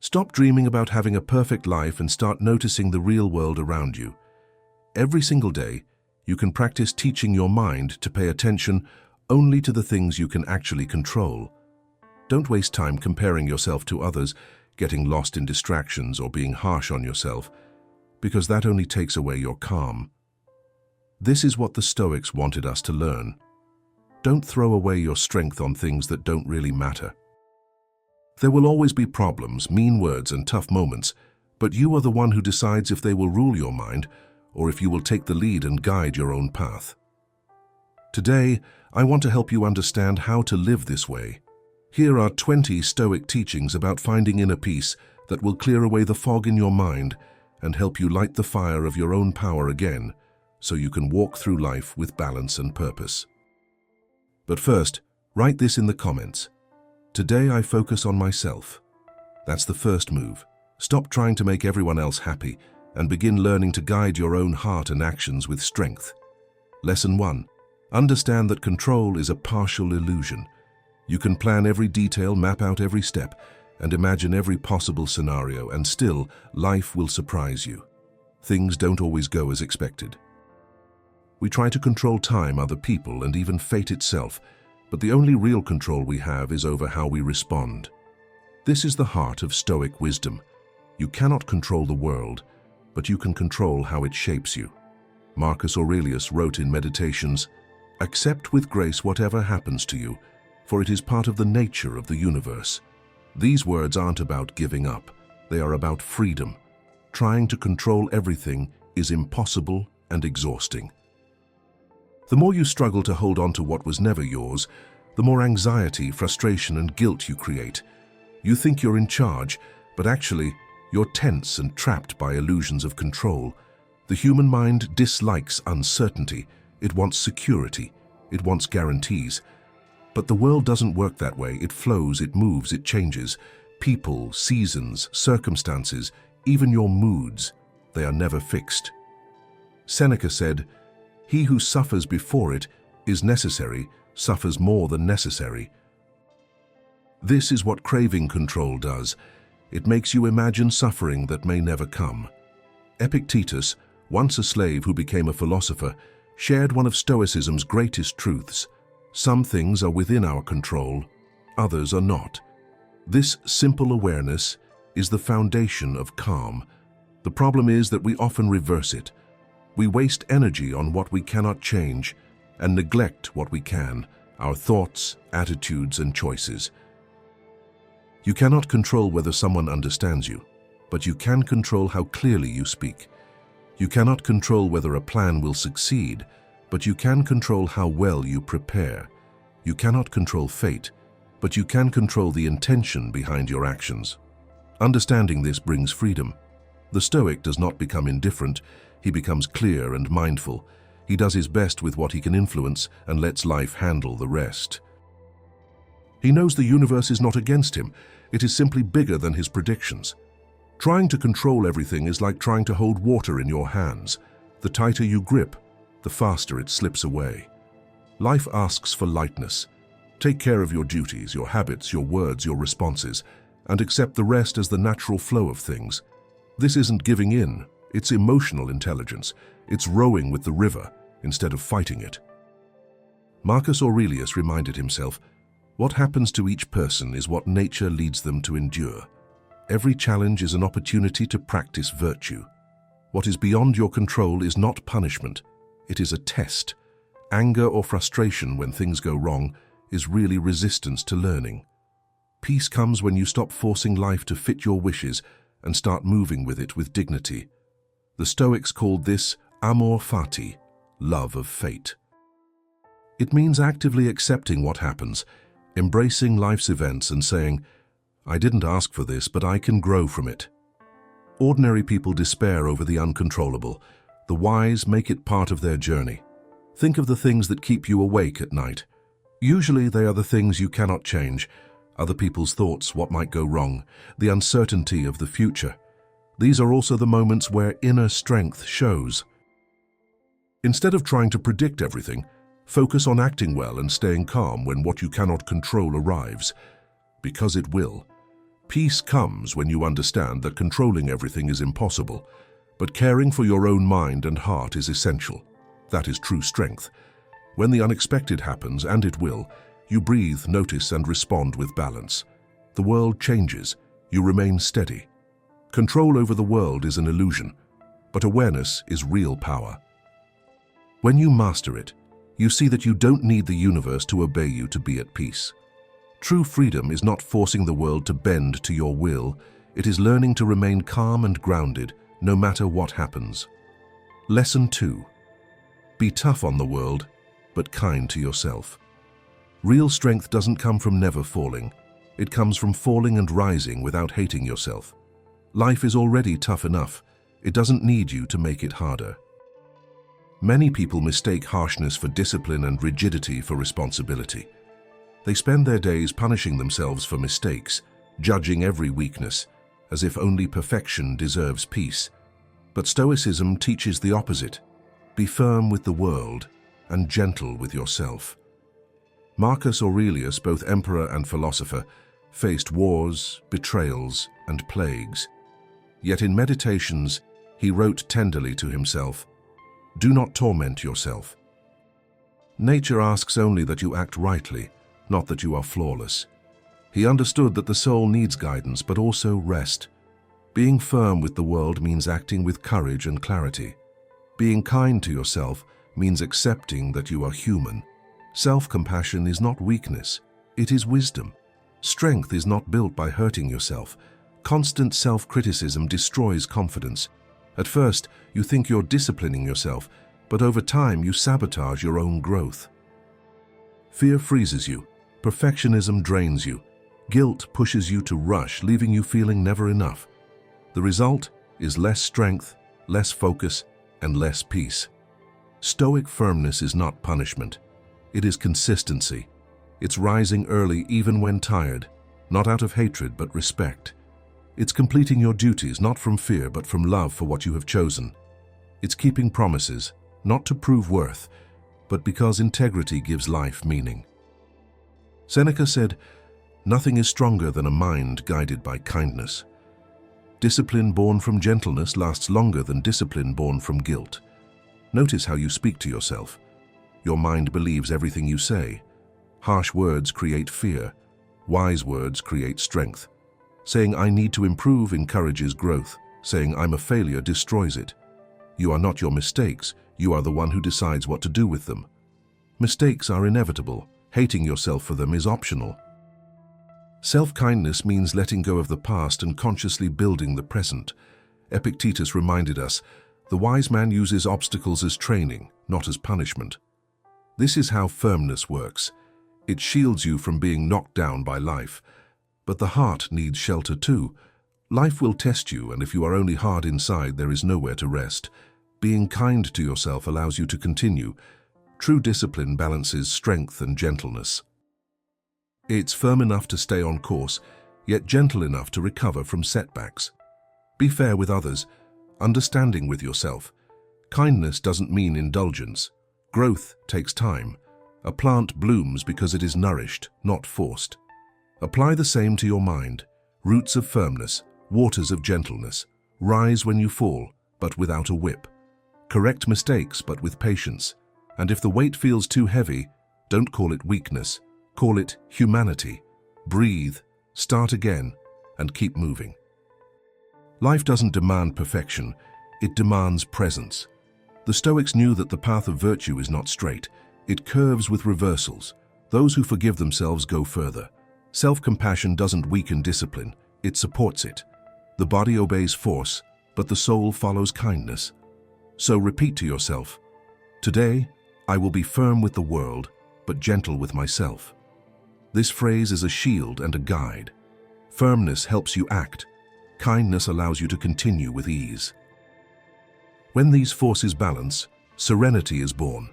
Stop dreaming about having a perfect life and start noticing the real world around you. Every single day, you can practice teaching your mind to pay attention only to the things you can actually control. Don't waste time comparing yourself to others, getting lost in distractions or being harsh on yourself, because that only takes away your calm. This is what the Stoics wanted us to learn. Don't throw away your strength on things that don't really matter. There will always be problems, mean words, and tough moments, but you are the one who decides if they will rule your mind or if you will take the lead and guide your own path. Today, I want to help you understand how to live this way. Here are 20 Stoic teachings about finding inner peace that will clear away the fog in your mind and help you light the fire of your own power again, so you can walk through life with balance and purpose. But first, write this in the comments. Today I focus on myself. That's the first move. Stop trying to make everyone else happy and begin learning to guide your own heart and actions with strength. Lesson 1. Understand that control is a partial illusion. You can plan every detail, map out every step, and imagine every possible scenario, and still, life will surprise you. Things don't always go as expected. We try to control time, other people, and even fate itself, but the only real control we have is over how we respond. This is the heart of Stoic wisdom. You cannot control the world, but you can control how it shapes you. Marcus Aurelius wrote in Meditations, "Accept with grace whatever happens to you, for it is part of the nature of the universe." These words aren't about giving up. They are about freedom. Trying to control everything is impossible and exhausting. The more you struggle to hold on to what was never yours, the more anxiety, frustration, and guilt you create. You think you're in charge, but actually, you're tense and trapped by illusions of control. The human mind dislikes uncertainty. It wants security. It wants guarantees. But the world doesn't work that way. It flows, it moves, it changes. People, seasons, circumstances, even your moods, they are never fixed. Seneca said, "He who suffers before it is necessary, suffers more than necessary." This is what craving control does. It makes you imagine suffering that may never come. Epictetus, once a slave who became a philosopher, shared one of Stoicism's greatest truths. Some things are within our control, others are not. This simple awareness is the foundation of calm. The problem is that we often reverse it. We waste energy on what we cannot change and neglect what we can, our thoughts, attitudes, and choices. You cannot control whether someone understands you, but you can control how clearly you speak. You cannot control whether a plan will succeed, but you can control how well you prepare. You cannot control fate, but you can control the intention behind your actions. Understanding this brings freedom. The Stoic does not become indifferent, he becomes clear and mindful. He does his best with what he can influence and lets life handle the rest. He knows the universe is not against him, it is simply bigger than his predictions. Trying to control everything is like trying to hold water in your hands. The tighter you grip, the faster it slips away. Life asks for lightness. Take care of your duties, your habits, your words, your responses, and accept the rest as the natural flow of things. This isn't giving in, it's emotional intelligence. It's rowing with the river instead of fighting it. Marcus Aurelius reminded himself, "What happens to each person is what nature leads them to endure." Every challenge is an opportunity to practice virtue. What is beyond your control is not punishment, it is a test. Anger or frustration when things go wrong is really resistance to learning. Peace comes when you stop forcing life to fit your wishes and start moving with it with dignity. The Stoics called this amor fati, love of fate. It means actively accepting what happens, embracing life's events and saying, "I didn't ask for this, but I can grow from it." Ordinary people despair over the uncontrollable. The wise make it part of their journey. Think of the things that keep you awake at night. Usually they are the things you cannot change, other people's thoughts, what might go wrong, the uncertainty of the future. These are also the moments where inner strength shows. Instead of trying to predict everything, focus on acting well and staying calm when what you cannot control arrives. Because it will. Peace comes when you understand that controlling everything is impossible, but caring for your own mind and heart is essential. That is true strength. When the unexpected happens, and it will, you breathe, notice, and respond with balance. The world changes. You remain steady. Control over the world is an illusion, but awareness is real power. When you master it, you see that you don't need the universe to obey you to be at peace. True freedom is not forcing the world to bend to your will. It is learning to remain calm and grounded, no matter what happens. Lesson 2. Be tough on the world, but kind to yourself. Real strength doesn't come from never falling. It comes from falling and rising without hating yourself. Life is already tough enough. It doesn't need you to make it harder. Many people mistake harshness for discipline and rigidity for responsibility. They spend their days punishing themselves for mistakes, judging every weakness, as if only perfection deserves peace. But Stoicism teaches the opposite. Be firm with the world and gentle with yourself. Marcus Aurelius, both emperor and philosopher, faced wars, betrayals, and plagues. Yet in Meditations, he wrote tenderly to himself, "Do not torment yourself." Nature asks only that you act rightly, not that you are flawless. He understood that the soul needs guidance, but also rest. Being firm with the world means acting with courage and clarity. Being kind to yourself means accepting that you are human. Self-compassion is not weakness, it is wisdom. Strength is not built by hurting yourself. Constant self-criticism destroys confidence. At first, you think you're disciplining yourself, but over time you sabotage your own growth. Fear freezes you. Perfectionism drains you. Guilt pushes you to rush, leaving you feeling never enough. The result is less strength, less focus, and less peace. Stoic firmness is not punishment. It is consistency. It's rising early even when tired, not out of hatred but respect. It's completing your duties not from fear but from love for what you have chosen. It's keeping promises, not to prove worth, but because integrity gives life meaning. Seneca said, "Nothing is stronger than a mind guided by kindness." Discipline born from gentleness lasts longer than discipline born from guilt. Notice how you speak to yourself. Your mind believes everything you say. Harsh words create fear. Wise words create strength. Saying "I need to improve" encourages growth. Saying "I'm a failure" destroys it. You are not your mistakes. You are the one who decides what to do with them. Mistakes are inevitable. Hating yourself for them is optional. Self-kindness means letting go of the past and consciously building the present. Epictetus reminded us, "The wise man uses obstacles as training, not as punishment." This is how firmness works. It shields you from being knocked down by life. But the heart needs shelter too. Life will test you, and if you are only hard inside, there is nowhere to rest. Being kind to yourself allows you to continue. True discipline balances strength and gentleness. It's firm enough to stay on course, yet gentle enough to recover from setbacks. Be fair with others, understanding with yourself. Kindness doesn't mean indulgence. Growth takes time. A plant blooms because it is nourished, not forced. Apply the same to your mind. Roots of firmness, waters of gentleness. Rise when you fall, but without a whip. Correct mistakes, but with patience. And if the weight feels too heavy, don't call it weakness. Call it humanity. Breathe, start again, and keep moving. Life doesn't demand perfection, it demands presence. The Stoics knew that the path of virtue is not straight. It curves with reversals. Those who forgive themselves go further. Self-compassion doesn't weaken discipline, it supports it. The body obeys force, but the soul follows kindness. So repeat to yourself, "Today, I will be firm with the world, but gentle with myself." This phrase is a shield and a guide. Firmness helps you act. Kindness allows you to continue with ease. When these forces balance, serenity is born.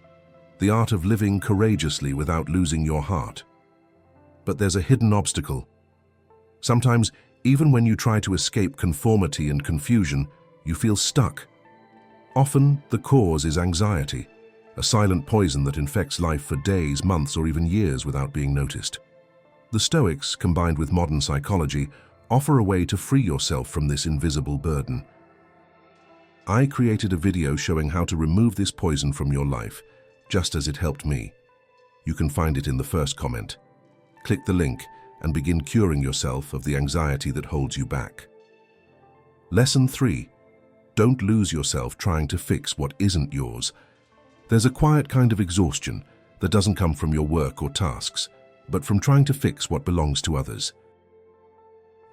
The art of living courageously without losing your heart. But there's a hidden obstacle. Sometimes, even when you try to escape conformity and confusion, you feel stuck. Often, the cause is anxiety, a silent poison that infects life for days, months, or even years without being noticed. The Stoics, combined with modern psychology, Offer a way to free yourself from this invisible burden. I created a video showing how to remove this poison from your life, just as it helped me. You can find it in the first comment. Click the link and begin curing yourself of the anxiety that holds you back. Lesson 3. Don't lose yourself trying to fix what isn't yours. There's a quiet kind of exhaustion that doesn't come from your work or tasks, but from trying to fix what belongs to others.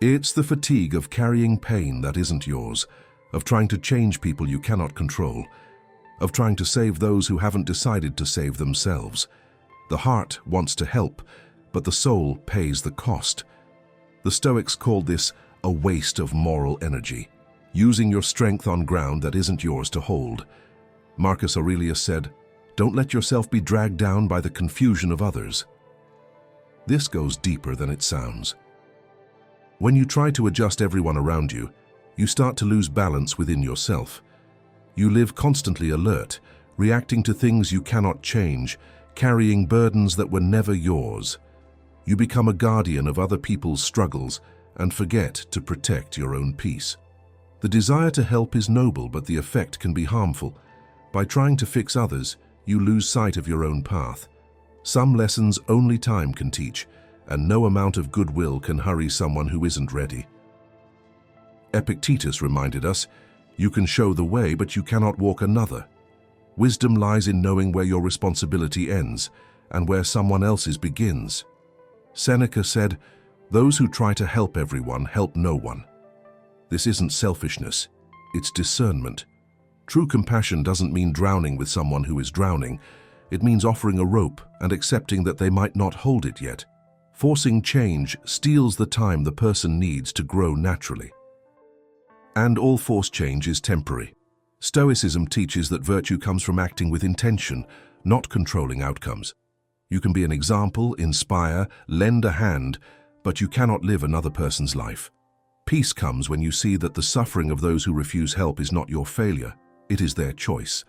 It's the fatigue of carrying pain that isn't yours, of trying to change people you cannot control, of trying to save those who haven't decided to save themselves. The heart wants to help, but the soul pays the cost. The Stoics called this a waste of moral energy, using your strength on ground that isn't yours to hold. Marcus Aurelius said, "Don't let yourself be dragged down by the confusion of others." This goes deeper than it sounds. When you try to adjust everyone around you, you start to lose balance within yourself. You live constantly alert, reacting to things you cannot change, carrying burdens that were never yours. You become a guardian of other people's struggles and forget to protect your own peace. The desire to help is noble, but the effect can be harmful. By trying to fix others, you lose sight of your own path. Some lessons only time can teach, and no amount of goodwill can hurry someone who isn't ready. Epictetus reminded us, "You can show the way, but you cannot walk another." Wisdom lies in knowing where your responsibility ends and where someone else's begins. Seneca said, "Those who try to help everyone help no one." This isn't selfishness, it's discernment. True compassion doesn't mean drowning with someone who is drowning. It means offering a rope and accepting that they might not hold it yet. Forcing change steals the time the person needs to grow naturally. And all forced change is temporary. Stoicism teaches that virtue comes from acting with intention, not controlling outcomes. You can be an example, inspire, lend a hand, but you cannot live another person's life. Peace comes when you see that the suffering of those who refuse help is not your failure, it is their choice.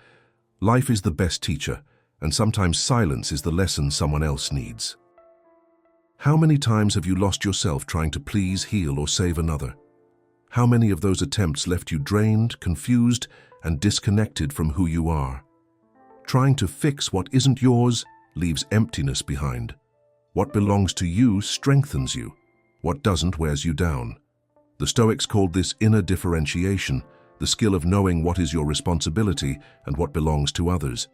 Life is the best teacher, and sometimes silence is the lesson someone else needs. How many times have you lost yourself trying to please, heal, or save another? How many of those attempts left you drained, confused, and disconnected from who you are? Trying to fix what isn't yours leaves emptiness behind. What belongs to you strengthens you. What doesn't wears you down. The Stoics called this inner differentiation, the skill of knowing what is your responsibility and what belongs to others.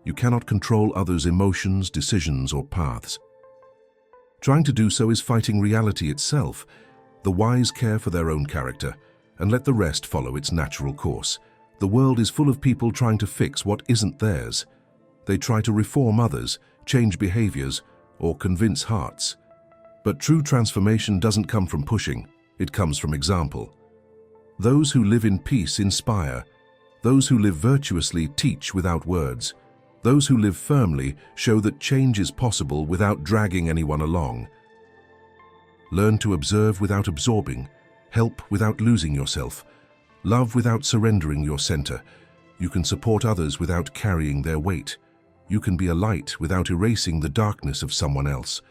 You cannot control others' emotions, decisions, or paths. Trying to do so is fighting reality itself. The wise care for their own character and let the rest follow its natural course. The world is full of people trying to fix what isn't theirs. They try to reform others, change behaviors, or convince hearts. But true transformation doesn't come from pushing, it comes from example. Those who live in peace inspire. Those who live virtuously teach without words. Those who live firmly show that change is possible without dragging anyone along. Learn to observe without absorbing, help without losing yourself, love without surrendering your center. You can support others without carrying their weight. You can be a light without erasing the darkness of someone else.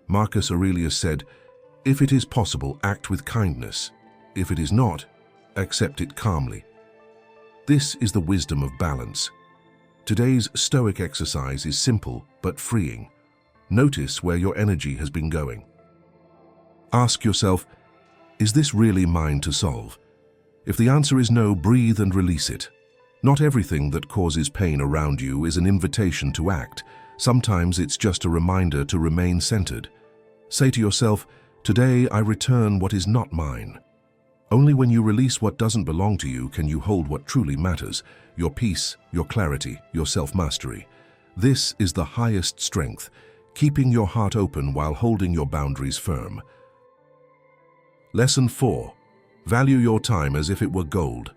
Marcus Aurelius said, "If it is possible, act with kindness. If it is not, accept it calmly." This is the wisdom of balance. Today's Stoic exercise is simple but freeing. Notice where your energy has been going. Ask yourself, is this really mine to solve? If the answer is no, breathe and release it. Not everything that causes pain around you is an invitation to act. Sometimes it's just a reminder to remain centered. Say to yourself, "Today I return what is not mine." Only when you release what doesn't belong to you can you hold what truly matters, your peace, your clarity, your self-mastery. This is the highest strength, keeping your heart open while holding your boundaries firm. Lesson 4. Value your time as if it were gold.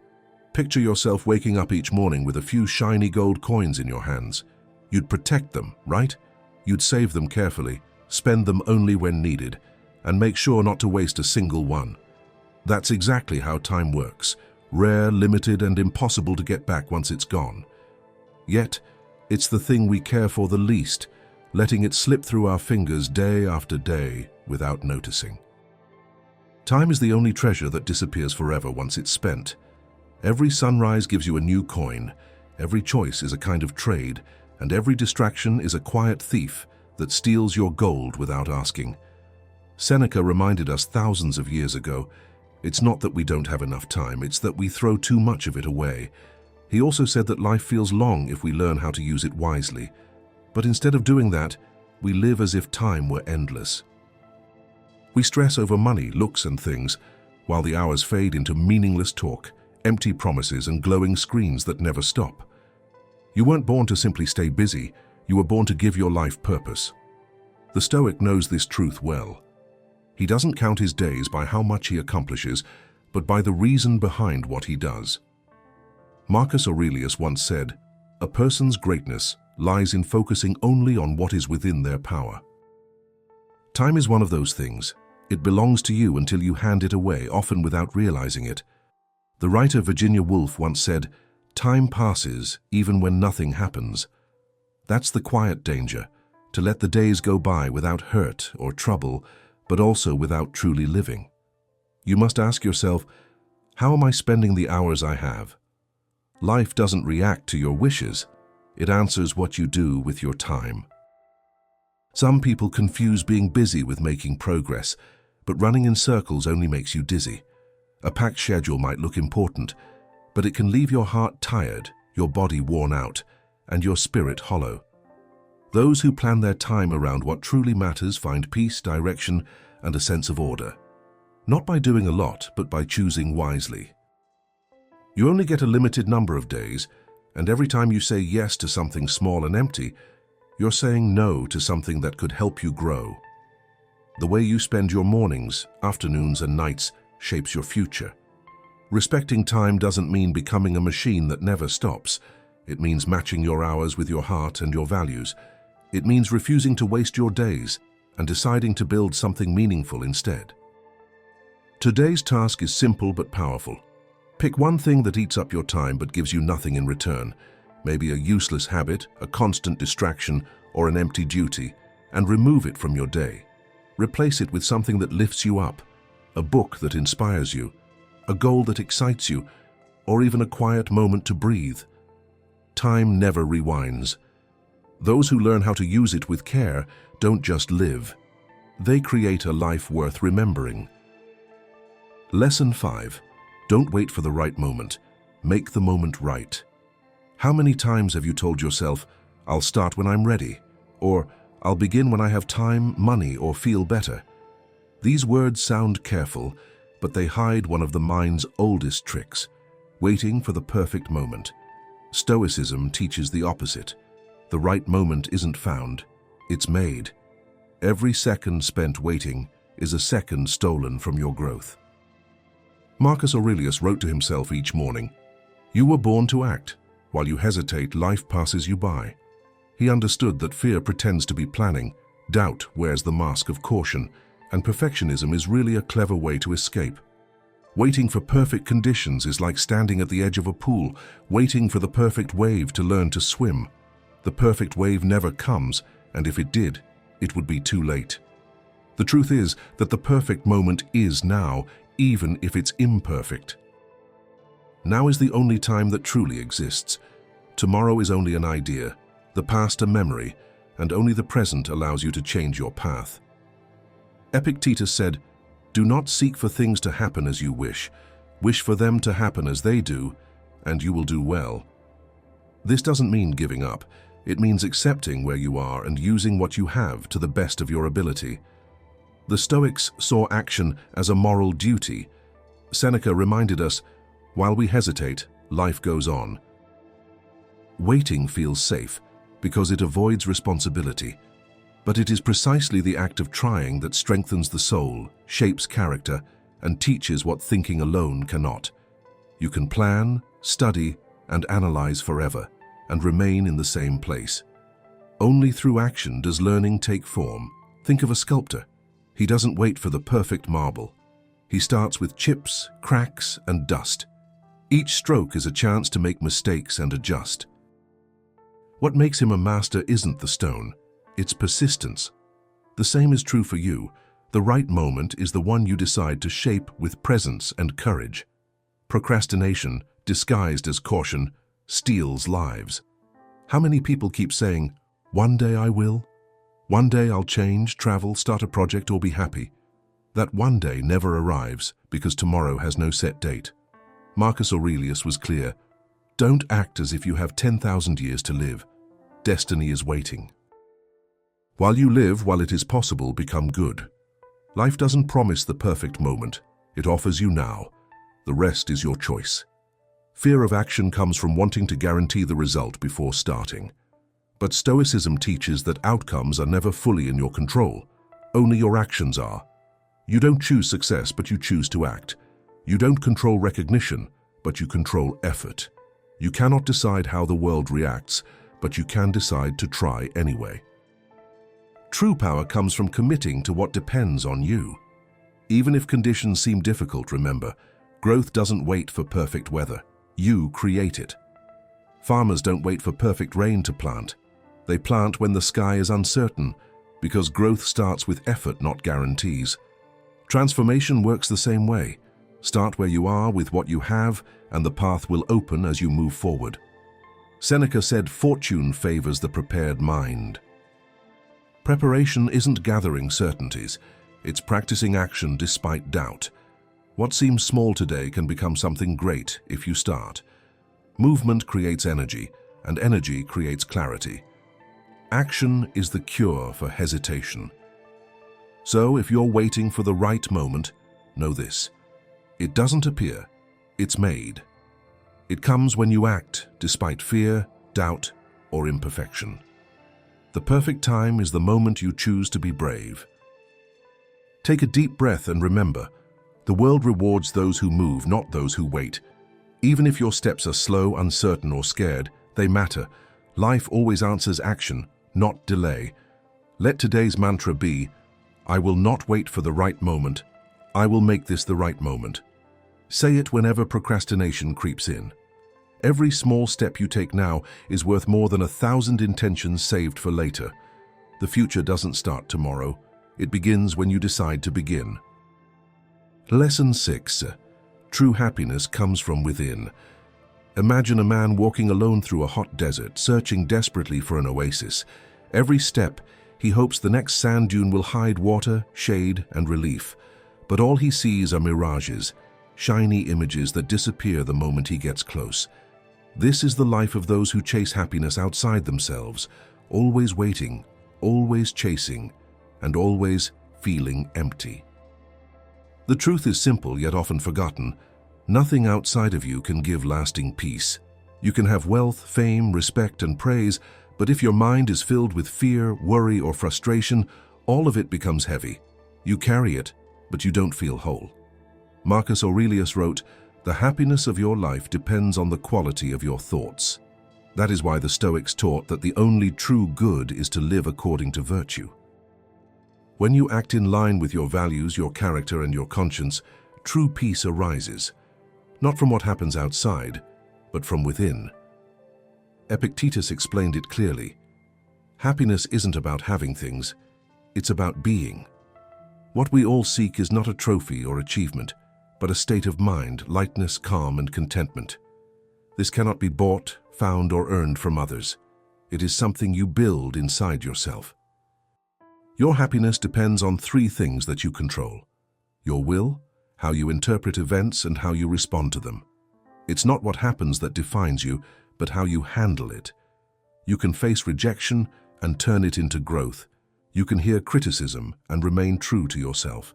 Picture yourself waking up each morning with a few shiny gold coins in your hands. You'd protect them, right? You'd save them carefully, spend them only when needed, and make sure not to waste a single one. That's exactly how time works. Rare, limited, and impossible to get back once it's gone. Yet, it's the thing we care for the least, letting it slip through our fingers day after day without noticing. Time is the only treasure that disappears forever once it's spent. Every sunrise gives you a new coin, every choice is a kind of trade, and every distraction is a quiet thief that steals your gold without asking. Seneca reminded us thousands of years ago, it's not that we don't have enough time, it's that we throw too much of it away. He also said that life feels long if we learn how to use it wisely. But instead of doing that, we live as if time were endless. We stress over money, looks, and things, while the hours fade into meaningless talk, empty promises, and glowing screens that never stop. You weren't born to simply stay busy, you were born to give your life purpose. The Stoic knows this truth well. He doesn't count his days by how much he accomplishes, but by the reason behind what he does. Marcus Aurelius once said, "A person's greatness lies in focusing only on what is within their power." Time is one of those things. It belongs to you until you hand it away, often without realizing it. The writer Virginia Woolf once said, "Time passes even when nothing happens." That's the quiet danger, to let the days go by without hurt or trouble, but also without truly living. You must ask yourself, how am I spending the hours I have? Life doesn't react to your wishes. It answers what you do with your time. Some people confuse being busy with making progress, but running in circles only makes you dizzy. A packed schedule might look important, but it can leave your heart tired, your body worn out, and your spirit hollow. Those who plan their time around what truly matters find peace, direction, and a sense of order. Not by doing a lot, but by choosing wisely. You only get a limited number of days, and every time you say yes to something small and empty, you're saying no to something that could help you grow. The way you spend your mornings, afternoons, and nights shapes your future. Respecting time doesn't mean becoming a machine that never stops. It means matching your hours with your heart and your values. It means refusing to waste your days and deciding to build something meaningful instead. Today's task is simple but powerful. Pick one thing that eats up your time but gives you nothing in return, maybe a useless habit, a constant distraction, or an empty duty, and remove it from your day. Replace it with something that lifts you up, a book that inspires you, a goal that excites you, or even a quiet moment to breathe. Time never rewinds. Those who learn how to use it with care don't just live. They create a life worth remembering. Lesson 5. Don't wait for the right moment. Make the moment right. How many times have you told yourself, "I'll start when I'm ready," or "I'll begin when I have time, money, or feel better"? These words sound careful, but they hide one of the mind's oldest tricks, waiting for the perfect moment. Stoicism teaches the opposite. The right moment isn't found, it's made. Every second spent waiting is a second stolen from your growth. Marcus Aurelius wrote to himself each morning, "You were born to act. While you hesitate, life passes you by." He understood that fear pretends to be planning, doubt wears the mask of caution, and perfectionism is really a clever way to escape. Waiting for perfect conditions is like standing at the edge of a pool, waiting for the perfect wave to learn to swim. The perfect wave never comes, and if it did, it would be too late. The truth is that the perfect moment is now, even if it's imperfect. Now is the only time that truly exists. Tomorrow is only an idea, the past a memory, and only the present allows you to change your path. Epictetus said, "Do not seek for things to happen as you wish for them to happen as they do, and you will do well." This doesn't mean giving up. It means accepting where you are and using what you have to the best of your ability. The Stoics saw action as a moral duty. Seneca reminded us, while we hesitate, life goes on. Waiting feels safe because it avoids responsibility, but it is precisely the act of trying that strengthens the soul, shapes character, and teaches what thinking alone cannot. You can plan, study, and analyze forever, and remain in the same place. Only through action does learning take form. Think of a sculptor. He doesn't wait for the perfect marble. He starts with chips, cracks, and dust. Each stroke is a chance to make mistakes and adjust. What makes him a master isn't the stone, it's persistence. The same is true for you. The right moment is the one you decide to shape with presence and courage. Procrastination, disguised as caution, steals lives. How many people keep saying, "One day I will. One day I'll change, travel, start a project, or be happy." That one day never arrives because tomorrow has no set date. Marcus Aurelius was clear. Don't act as if you have 10,000 years to live. Destiny is waiting. While you live, while it is possible, become good. Life doesn't promise the perfect moment. It offers you now. The rest is your choice. Fear of action comes from wanting to guarantee the result before starting. But Stoicism teaches that outcomes are never fully in your control. Only your actions are. You don't choose success, but you choose to act. You don't control recognition, but you control effort. You cannot decide how the world reacts, but you can decide to try anyway. True power comes from committing to what depends on you. Even if conditions seem difficult, remember, growth doesn't wait for perfect weather. You create it. Farmers don't wait for perfect rain to plant. They plant when the sky is uncertain, because growth starts with effort, not guarantees. Transformation works the same way. Start where you are with what you have, and the path will open as you move forward. Seneca said, "Fortune favors the prepared mind." Preparation isn't gathering certainties. It's practicing action despite doubt. What seems small today can become something great if you start. Movement creates energy, and energy creates clarity. Action is the cure for hesitation. So if you're waiting for the right moment, know this. It doesn't appear, it's made. It comes when you act despite fear, doubt, or imperfection. The perfect time is the moment you choose to be brave. Take a deep breath and remember, the world rewards those who move, not those who wait. Even if your steps are slow, uncertain, or scared, they matter. Life always answers action, not delay. Let today's mantra be, I will not wait for the right moment. I will make this the right moment. Say it whenever procrastination creeps in. Every small step you take now is worth more than 1,000 intentions saved for later. The future doesn't start tomorrow. It begins when you decide to begin. Lesson 6. True happiness comes from within. Imagine a man walking alone through a hot desert, searching desperately for an oasis. Every step, he hopes the next sand dune will hide water, shade, and relief. But all he sees are mirages, shiny images that disappear the moment he gets close. This is the life of those who chase happiness outside themselves, always waiting, always chasing, and always feeling empty. The truth is simple yet often forgotten. Nothing outside of you can give lasting peace. You can have wealth, fame, respect, and praise, but if your mind is filled with fear, worry, or frustration, all of it becomes heavy. You carry it, but you don't feel whole. Marcus Aurelius wrote, "The happiness of your life depends on the quality of your thoughts." That is why the Stoics taught that the only true good is to live according to virtue. When you act in line with your values, your character, and your conscience, true peace arises, not from what happens outside, but from within. Epictetus explained it clearly. Happiness isn't about having things, it's about being. What we all seek is not a trophy or achievement, but a state of mind, lightness, calm, and contentment. This cannot be bought, found, or earned from others. It is something you build inside yourself. Your happiness depends on 3 things that you control: your will, how you interpret events, and how you respond to them. It's not what happens that defines you, but how you handle it. You can face rejection and turn it into growth. You can hear criticism and remain true to yourself.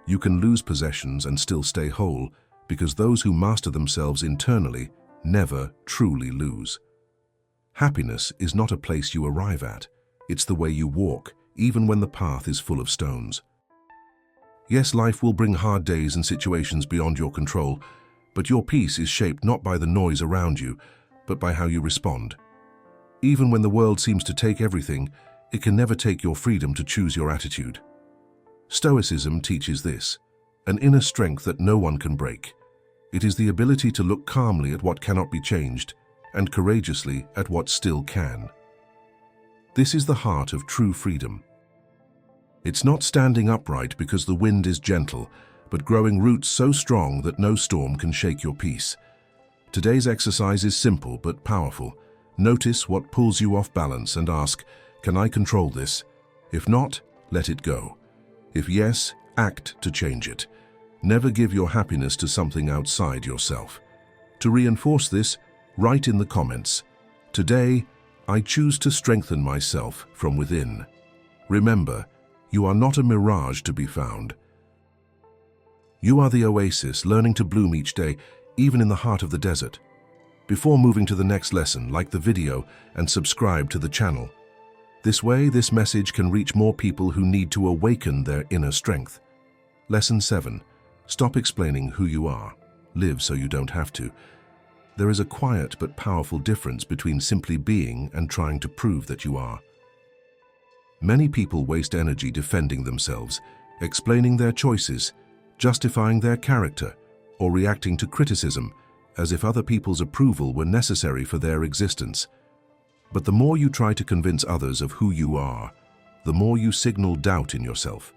You can lose possessions and still stay whole, because those who master themselves internally never truly lose. Happiness is not a place you arrive at. It's the way you walk, even when the path is full of stones. Yes, life will bring hard days and situations beyond your control, but your peace is shaped not by the noise around you, but by how you respond. Even when the world seems to take everything, it can never take your freedom to choose your attitude. Stoicism teaches this, an inner strength that no one can break. It is the ability to look calmly at what cannot be changed and courageously at what still can. This is the heart of true freedom. It's not standing upright because the wind is gentle, but growing roots so strong that no storm can shake your peace. Today's exercise is simple but powerful. Notice what pulls you off balance and ask, can I control this? If not, let it go. If yes, act to change it. Never give your happiness to something outside yourself. To reinforce this, write in the comments, "Today, I choose to strengthen myself from within." Remember, you are not a mirage to be found. You are the oasis, learning to bloom each day, even in the heart of the desert. Before moving to the next lesson, like the video and subscribe to the channel. This way, this message can reach more people who need to awaken their inner strength. Lesson 7. Stop explaining who you are. Live so you don't have to. There is a quiet but powerful difference between simply being and trying to prove that you are. Many people waste energy defending themselves, explaining their choices, justifying their character, or reacting to criticism as if other people's approval were necessary for their existence. But the more you try to convince others of who you are, the more you signal doubt in yourself.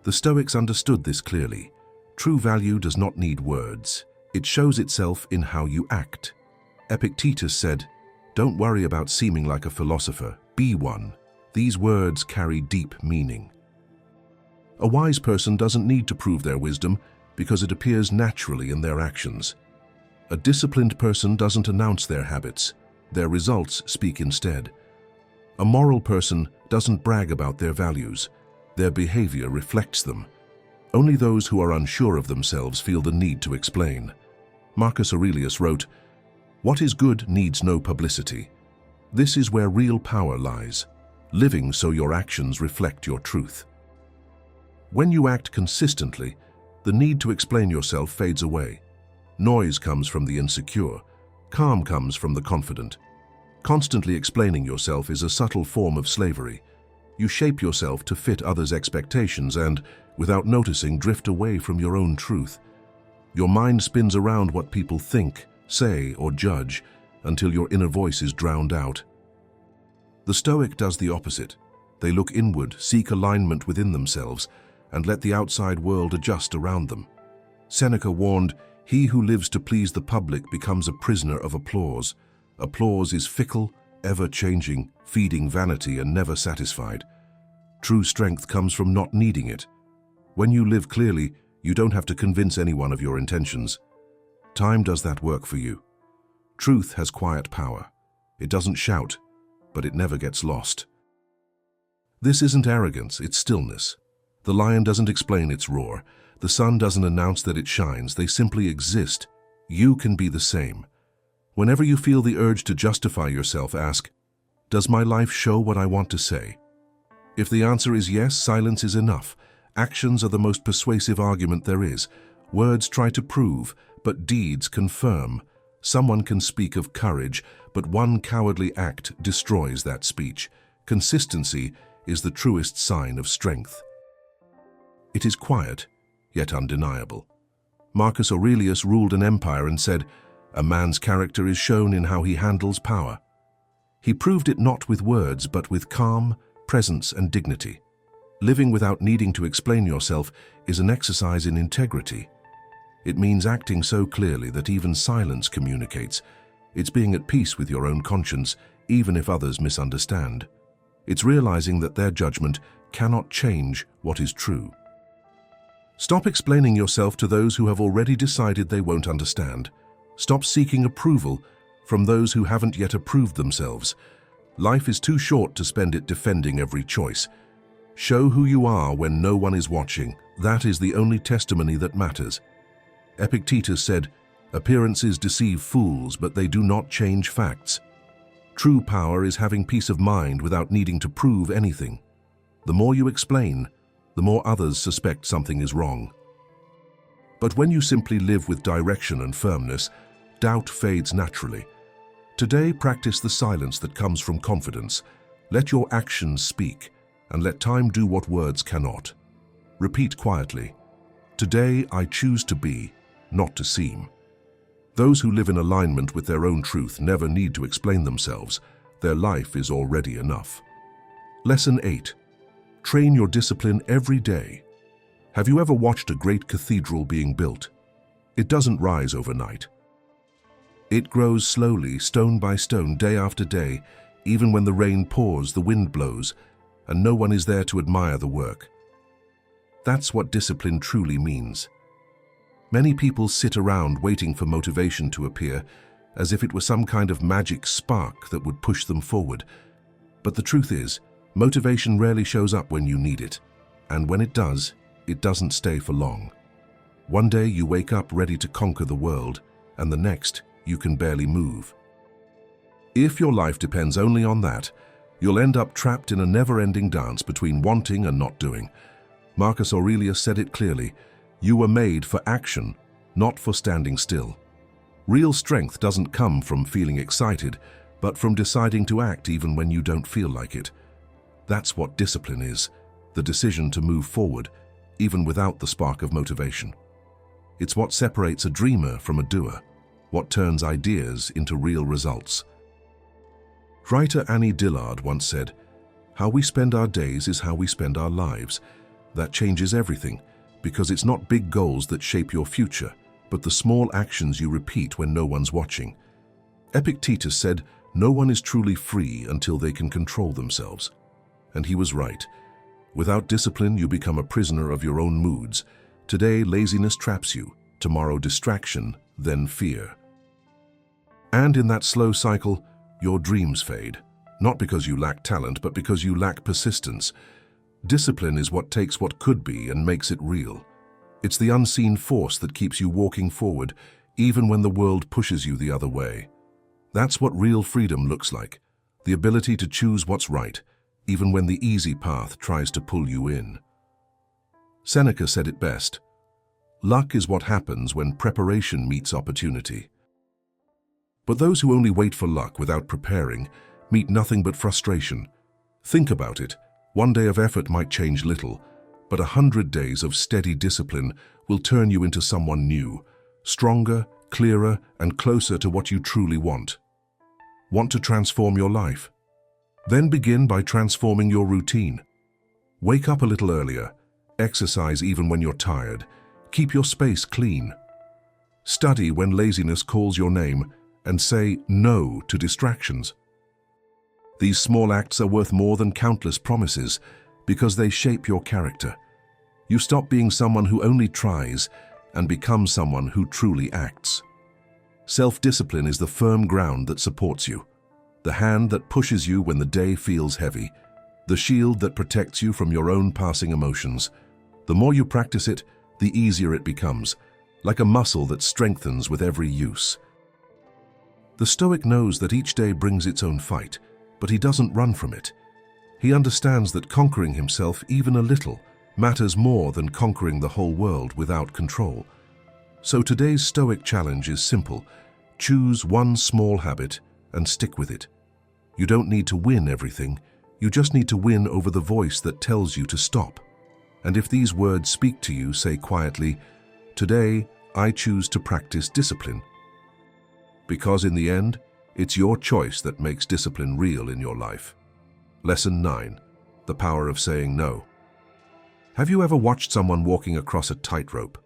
The Stoics understood this clearly. True value does not need words. It shows itself in how you act. Epictetus said, "Don't worry about seeming like a philosopher, be one." These words carry deep meaning. A wise person doesn't need to prove their wisdom because it appears naturally in their actions. A disciplined person doesn't announce their habits. Their results speak instead. A moral person doesn't brag about their values. Their behavior reflects them. Only those who are unsure of themselves feel the need to explain. Marcus Aurelius wrote, "What is good needs no publicity. This is where real power lies, living so your actions reflect your truth." When you act consistently, the need to explain yourself fades away. Noise comes from the insecure. Calm comes from the confident. Constantly explaining yourself is a subtle form of slavery. You shape yourself to fit others' expectations and, without noticing, drift away from your own truth. Your mind spins around what people think, say, or judge until your inner voice is drowned out. The Stoic does the opposite. They look inward, seek alignment within themselves, and let the outside world adjust around them. Seneca warned, "He who lives to please the public becomes a prisoner of applause. Applause is fickle, ever-changing, feeding vanity and never satisfied. True strength comes from not needing it. When you live clearly, you don't have to convince anyone of your intentions. Time does that work for you. Truth has quiet power. It doesn't shout, but it never gets lost." This isn't arrogance, it's stillness. The lion doesn't explain its roar. The sun doesn't announce that it shines. They simply exist. You can be the same. Whenever you feel the urge to justify yourself, ask, "Does my life show what I want to say?" If the answer is yes, silence is enough. Actions are the most persuasive argument there is. Words try to prove, but deeds confirm. Someone can speak of courage, but one cowardly act destroys that speech. Consistency is the truest sign of strength. It is quiet, yet undeniable. Marcus Aurelius ruled an empire and said, "A man's character is shown in how he handles power." He proved it not with words, but with calm, presence, and dignity. Living without needing to explain yourself is an exercise in integrity. It means acting so clearly that even silence communicates. It's being at peace with your own conscience, even if others misunderstand. It's realizing that their judgment cannot change what is true. Stop explaining yourself to those who have already decided they won't understand. Stop seeking approval from those who haven't yet approved themselves. Life is too short to spend it defending every choice. Show who you are when no one is watching. That is the only testimony that matters. Epictetus said, "Appearances deceive fools, but they do not change facts." True power is having peace of mind without needing to prove anything. The more you explain, the more others suspect something is wrong. But when you simply live with direction and firmness, doubt fades naturally. Today, practice the silence that comes from confidence. Let your actions speak, and let time do what words cannot. Repeat quietly, "Today I choose to be, not to seem." Those who live in alignment with their own truth never need to explain themselves. Their life is already enough. Lesson 8. Train your discipline every day. Have you ever watched a great cathedral being built? It doesn't rise overnight. It grows slowly, stone by stone, day after day, even when the rain pours, the wind blows, and no one is there to admire the work. That's what discipline truly means. Many people sit around waiting for motivation to appear, as if it were some kind of magic spark that would push them forward. But the truth is, motivation rarely shows up when you need it, and when it does, it doesn't stay for long. One day you wake up ready to conquer the world, and the next you can barely move. If your life depends only on that, you'll end up trapped in a never-ending dance between wanting and not doing. Marcus Aurelius said it clearly, "You were made for action, not for standing still." Real strength doesn't come from feeling excited, but from deciding to act even when you don't feel like it. That's what discipline is, the decision to move forward, even without the spark of motivation. It's what separates a dreamer from a doer, what turns ideas into real results. Writer Annie Dillard once said, "How we spend our days is how we spend our lives." That changes everything, because it's not big goals that shape your future, but the small actions you repeat when no one's watching. Epictetus said, "No one is truly free until they can control themselves." And he was right. Without discipline, you become a prisoner of your own moods. Today, laziness traps you. Tomorrow, distraction, then fear. And in that slow cycle, your dreams fade. Not because you lack talent, but because you lack persistence. Discipline is what takes what could be and makes it real. It's the unseen force that keeps you walking forward, even when the world pushes you the other way. That's what real freedom looks like, the ability to choose what's right, even when the easy path tries to pull you in. Seneca said it best, "Luck is what happens when preparation meets opportunity." But those who only wait for luck without preparing meet nothing but frustration. Think about it. One day of effort might change little, but 100 days of steady discipline will turn you into someone new, stronger, clearer, and closer to what you truly want. Want to transform your life? Then begin by transforming your routine. Wake up a little earlier, exercise even when you're tired, keep your space clean. Study when laziness calls your name, and say no to distractions. These small acts are worth more than countless promises because they shape your character. You stop being someone who only tries and become someone who truly acts. Self-discipline is the firm ground that supports you, the hand that pushes you when the day feels heavy, the shield that protects you from your own passing emotions. The more you practice it, the easier it becomes, like a muscle that strengthens with every use. The Stoic knows that each day brings its own fight, but he doesn't run from it. He understands that conquering himself even a little matters more than conquering the whole world without control. So today's Stoic challenge is simple. Choose one small habit and stick with it. You don't need to win everything. You just need to win over the voice that tells you to stop. And if these words speak to you, say quietly, "Today, I choose to practice discipline." Because in the end, it's your choice that makes discipline real in your life. Lesson 9. The power of saying no. Have you ever watched someone walking across a tightrope?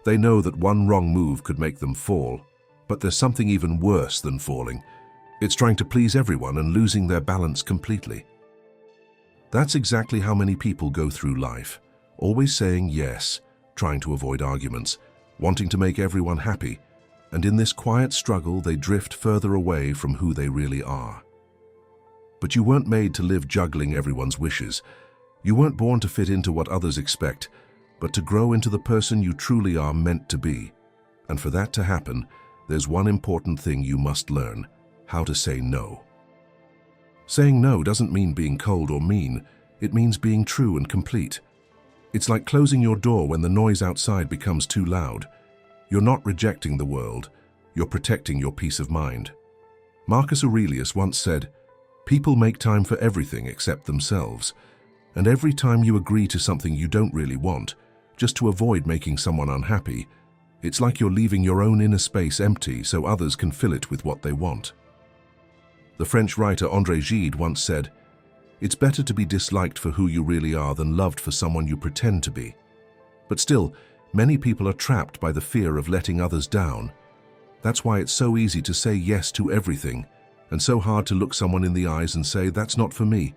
They know that one wrong move could make them fall, but there's something even worse than falling. It's trying to please everyone and losing their balance completely. That's exactly how many people go through life, always saying yes, trying to avoid arguments, wanting to make everyone happy, and in this quiet struggle they drift further away from who they really are. But you weren't made to live juggling everyone's wishes. You weren't born to fit into what others expect, but to grow into the person you truly are meant to be. And for that to happen, there's one important thing you must learn: how to say no. Saying no doesn't mean being cold or mean. It means being true and complete. It's like closing your door when the noise outside becomes too loud. You're not rejecting the world, you're protecting your peace of mind. Marcus Aurelius once said, "People make time for everything except themselves." And every time you agree to something you don't really want, just to avoid making someone unhappy, it's like you're leaving your own inner space empty so others can fill it with what they want. The French writer André Gide once said, It's better to be disliked for who you really are than loved for someone you pretend to be. But still, many people are trapped by the fear of letting others down. That's why it's so easy to say yes to everything, and so hard to look someone in the eyes and say, "That's not for me."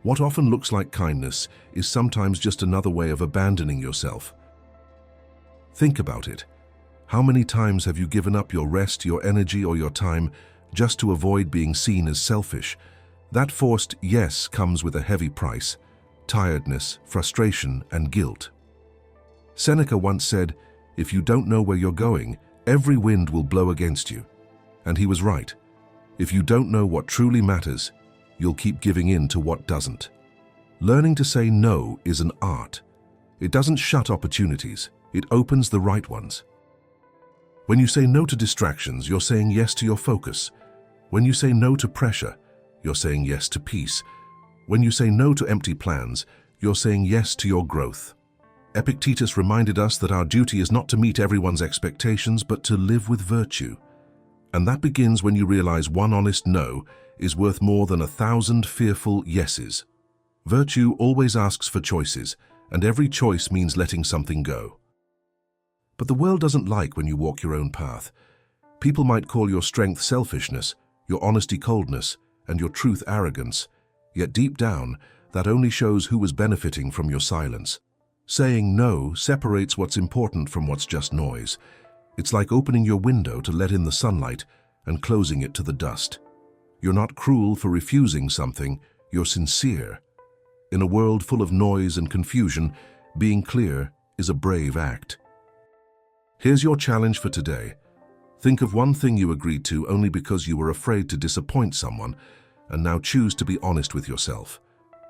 What often looks like kindness is sometimes just another way of abandoning yourself. Think about it. How many times have you given up your rest, your energy, or your time just to avoid being seen as selfish? That forced yes comes with a heavy price: tiredness, frustration, and guilt. Seneca once said, "If you don't know where you're going, every wind will blow against you." And he was right. If you don't know what truly matters, you'll keep giving in to what doesn't. Learning to say no is an art. It doesn't shut opportunities, it opens the right ones. When you say no to distractions, you're saying yes to your focus. When you say no to pressure, you're saying yes to peace. When you say no to empty plans, you're saying yes to your growth. Epictetus reminded us that our duty is not to meet everyone's expectations, but to live with virtue. And that begins when you realize one honest no is worth more than 1,000 fearful yeses. Virtue always asks for choices, and every choice means letting something go. But the world doesn't like when you walk your own path. People might call your strength selfishness, your honesty coldness, and your truth arrogance. Yet deep down, that only shows who was benefiting from your silence. Saying no separates what's important from what's just noise. It's like opening your window to let in the sunlight and closing it to the dust. You're not cruel for refusing something, you're sincere. In a world full of noise and confusion, being clear is a brave act. Here's your challenge for today. Think of one thing you agreed to only because you were afraid to disappoint someone, and now choose to be honest with yourself.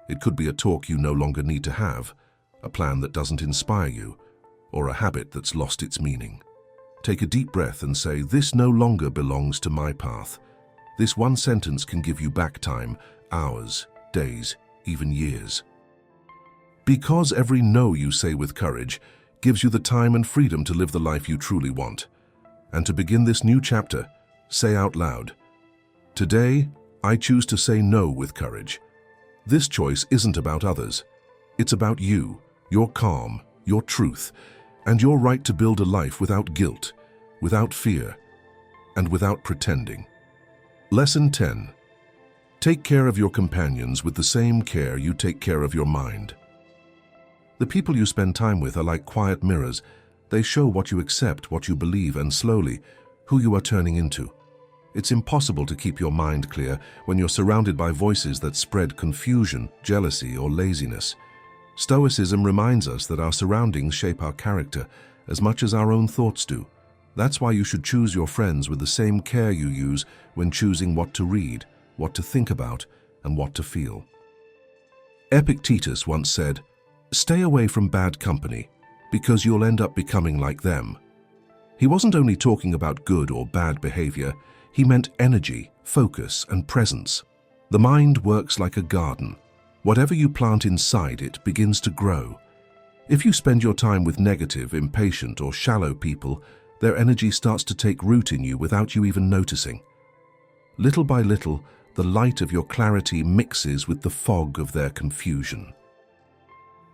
It could be a talk you no longer need to have, a plan that doesn't inspire you, or a habit that's lost its meaning. Take a deep breath and say, "This no longer belongs to my path." This one sentence can give you back time, hours, days, even years. Because every no you say with courage gives you the time and freedom to live the life you truly want. And to begin this new chapter, say out loud, "Today, I choose to say no with courage." This choice isn't about others. It's about you, your calm, your truth, and your right to build a life without guilt, without fear, and without pretending. Lesson 10. Take care of your companions with the same care you take care of your mind. The people you spend time with are like quiet mirrors. They show what you accept, what you believe, and slowly, who you are turning into. It's impossible to keep your mind clear when you're surrounded by voices that spread confusion, jealousy, or laziness. Stoicism reminds us that our surroundings shape our character as much as our own thoughts do. That's why you should choose your friends with the same care you use when choosing what to read, what to think about, and what to feel. Epictetus once said, "Stay away from bad company, because you'll end up becoming like them." He wasn't only talking about good or bad behavior, he meant energy, focus, and presence. The mind works like a garden. Whatever you plant inside it begins to grow. If you spend your time with negative, impatient, or shallow people, their energy starts to take root in you without you even noticing. Little by little, the light of your clarity mixes with the fog of their confusion.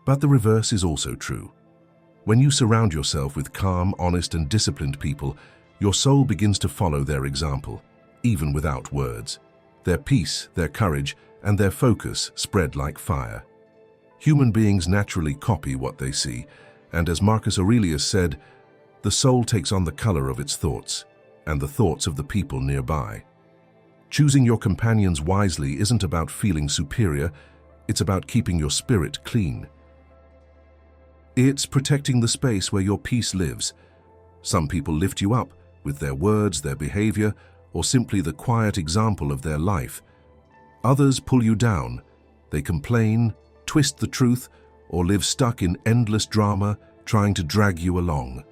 But the reverse is also true. When you surround yourself with calm, honest, and disciplined people, your soul begins to follow their example, even without words. Their peace, their courage, and their focus spread like fire. Human beings naturally copy what they see, and as Marcus Aurelius said, the soul takes on the color of its thoughts, and the thoughts of the people nearby. Choosing your companions wisely isn't about feeling superior, it's about keeping your spirit clean. It's protecting the space where your peace lives. Some people lift you up with their words, their behavior, or simply the quiet example of their life. Others pull you down. They complain, twist the truth, or live stuck in endless drama, trying to drag you along.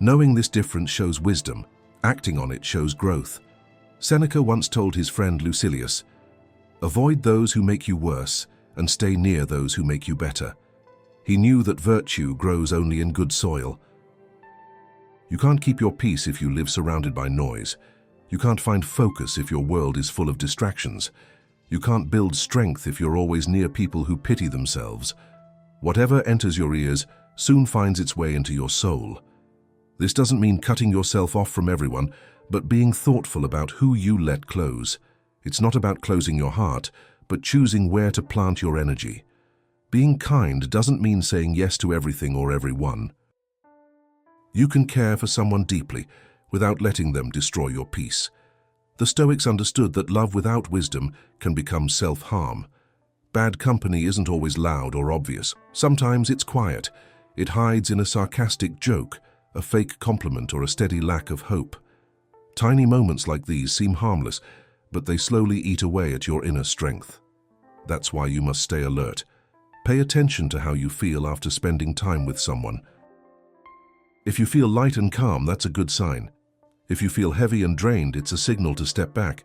Knowing this difference shows wisdom. Acting on it shows growth. Seneca once told his friend Lucilius, "Avoid those who make you worse, and stay near those who make you better." He knew that virtue grows only in good soil. You can't keep your peace if you live surrounded by noise. You can't find focus if your world is full of distractions. You can't build strength if you're always near people who pity themselves. Whatever enters your ears soon finds its way into your soul. This doesn't mean cutting yourself off from everyone, but being thoughtful about who you let close. It's not about closing your heart, but choosing where to plant your energy. Being kind doesn't mean saying yes to everything or everyone. You can care for someone deeply without letting them destroy your peace. The Stoics understood that love without wisdom can become self-harm. Bad company isn't always loud or obvious. Sometimes it's quiet. It hides in a sarcastic joke, a fake compliment, or a steady lack of hope. Tiny moments like these seem harmless, but they slowly eat away at your inner strength. That's why you must stay alert. Pay attention to how you feel after spending time with someone. If you feel light and calm, that's a good sign. If you feel heavy and drained, it's a signal to step back.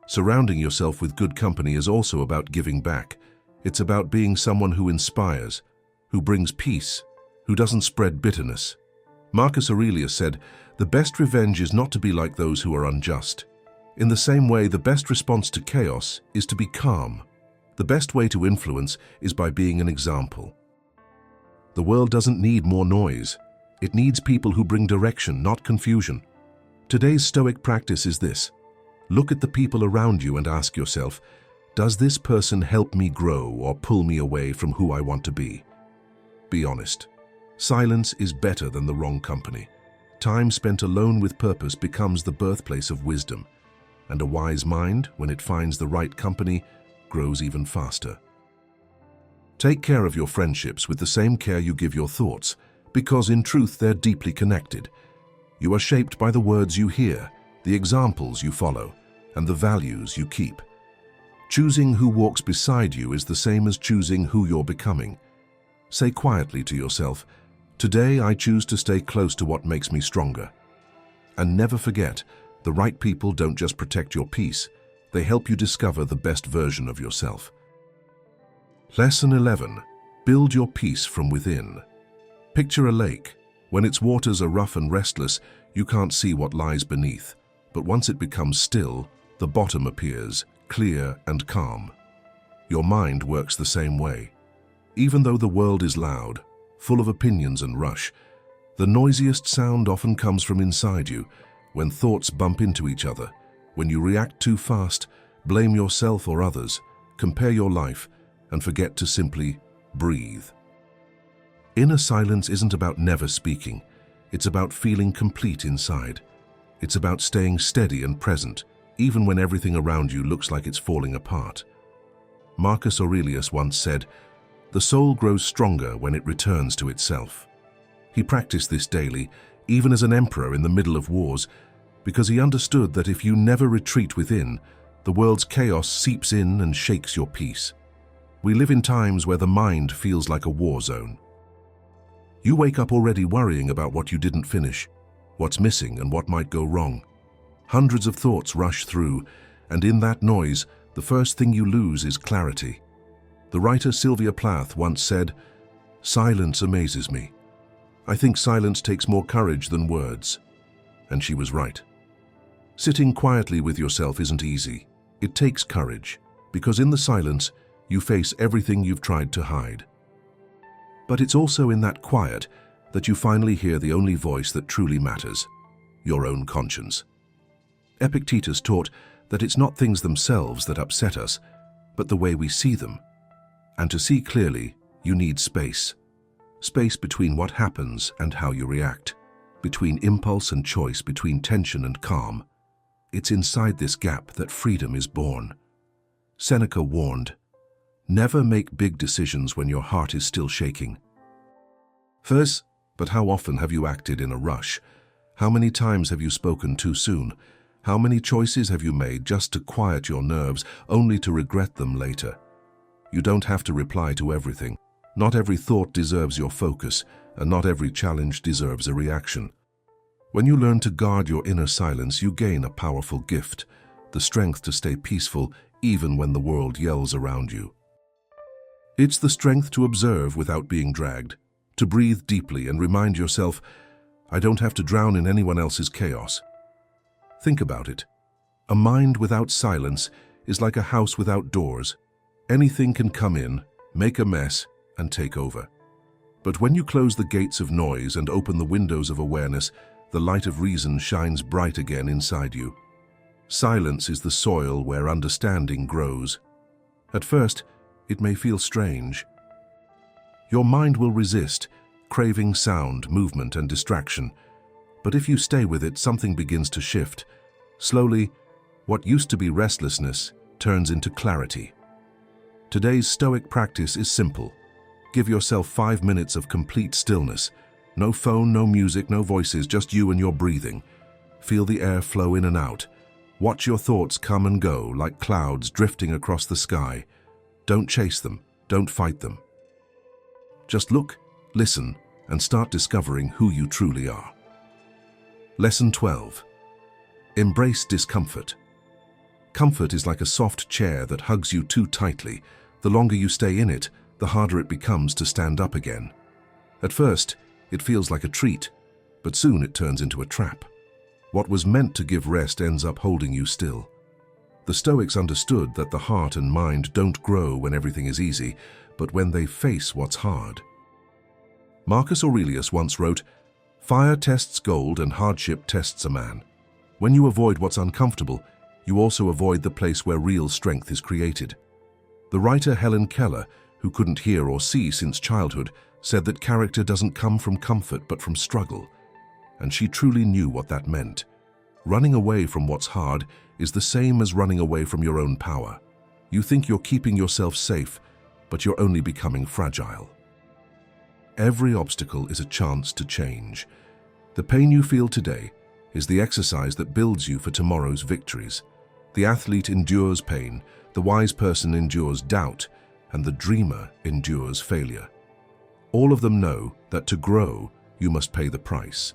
Surrounding yourself with good company is also about giving back. It's about being someone who inspires, who brings peace, who doesn't spread bitterness. Marcus Aurelius said, "The best revenge is not to be like those who are unjust." In the same way, the best response to chaos is to be calm. The best way to influence is by being an example. The world doesn't need more noise. It needs people who bring direction, not confusion. Today's Stoic practice is this. Look at the people around you and ask yourself, does this person help me grow or pull me away from who I want to be? Be honest. Silence is better than the wrong company. Time spent alone with purpose becomes the birthplace of wisdom, and a wise mind, when it finds the right company, grows even faster. Take care of your friendships with the same care you give your thoughts, because in truth they're deeply connected. You are shaped by the words you hear, the examples you follow, and the values you keep. Choosing who walks beside you is the same as choosing who you're becoming. Say quietly to yourself, "Today I choose to stay close to what makes me stronger." And never forget, the right people don't just protect your peace, they help you discover the best version of yourself. Lesson 11. Build your peace from within. Picture a lake. When its waters are rough and restless, you can't see what lies beneath. But once it becomes still, the bottom appears, clear and calm. Your mind works the same way. Even though the world is loud, full of opinions and rush, the noisiest sound often comes from inside you, when thoughts bump into each other, when you react too fast, blame yourself or others, compare your life, and forget to simply breathe. Inner silence isn't about never speaking. It's about feeling complete inside. It's about staying steady and present, even when everything around you looks like it's falling apart. Marcus Aurelius once said, "The soul grows stronger when it returns to itself." He practiced this daily, even as an emperor in the middle of wars, because he understood that if you never retreat within, the world's chaos seeps in and shakes your peace. We live in times where the mind feels like a war zone. You wake up already worrying about what you didn't finish, what's missing and what might go wrong. Hundreds of thoughts rush through, and in that noise, the first thing you lose is clarity. The writer Sylvia Plath once said, "Silence amazes me. I think silence takes more courage than words." And she was right. Sitting quietly with yourself isn't easy. It takes courage, because in the silence, you face everything you've tried to hide. But it's also in that quiet that you finally hear the only voice that truly matters, your own conscience. Epictetus taught that it's not things themselves that upset us, but the way we see them. And to see clearly, you need space. Space between what happens and how you react, between impulse and choice, between tension and calm. It's inside this gap that freedom is born. Seneca warned, "Never make big decisions when your heart is still shaking." First, but how often have you acted in a rush? How many times have you spoken too soon? How many choices have you made just to quiet your nerves, only to regret them later? You don't have to reply to everything. Not every thought deserves your focus, and not every challenge deserves a reaction. When you learn to guard your inner silence, you gain a powerful gift, the strength to stay peaceful even when the world yells around you. It's the strength to observe without being dragged, to breathe deeply and remind yourself, "I don't have to drown in anyone else's chaos." Think about it. A mind without silence is like a house without doors. Anything can come in, make a mess, and take over. But when you close the gates of noise and open the windows of awareness, the light of reason shines bright again inside you. Silence is the soil where understanding grows. At first, it may feel strange. Your mind will resist, craving sound, movement, and distraction. But if you stay with it, something begins to shift. Slowly, what used to be restlessness turns into clarity. Today's Stoic practice is simple. Give yourself 5 minutes of complete stillness. No phone, no music, no voices, just you and your breathing. Feel the air flow in and out. Watch your thoughts come and go like clouds drifting across the sky. Don't chase them, don't fight them. Just look, listen, and start discovering who you truly are. Lesson 12. Embrace discomfort. Comfort is like a soft chair that hugs you too tightly. The longer you stay in it, the harder it becomes to stand up again. At first, it feels like a treat, but soon it turns into a trap. What was meant to give rest ends up holding you still. The Stoics understood that the heart and mind don't grow when everything is easy, but when they face what's hard. Marcus Aurelius once wrote, "Fire tests gold and hardship tests a man." When you avoid what's uncomfortable, you also avoid the place where real strength is created. The writer Helen Keller, who couldn't hear or see since childhood, said that character doesn't come from comfort but from struggle. And she truly knew what that meant. Running away from what's hard is the same as running away from your own power. You think you're keeping yourself safe, but you're only becoming fragile. Every obstacle is a chance to change. The pain you feel today is the exercise that builds you for tomorrow's victories. The athlete endures pain, the wise person endures doubt, and the dreamer endures failure. All of them know that to grow, you must pay the price,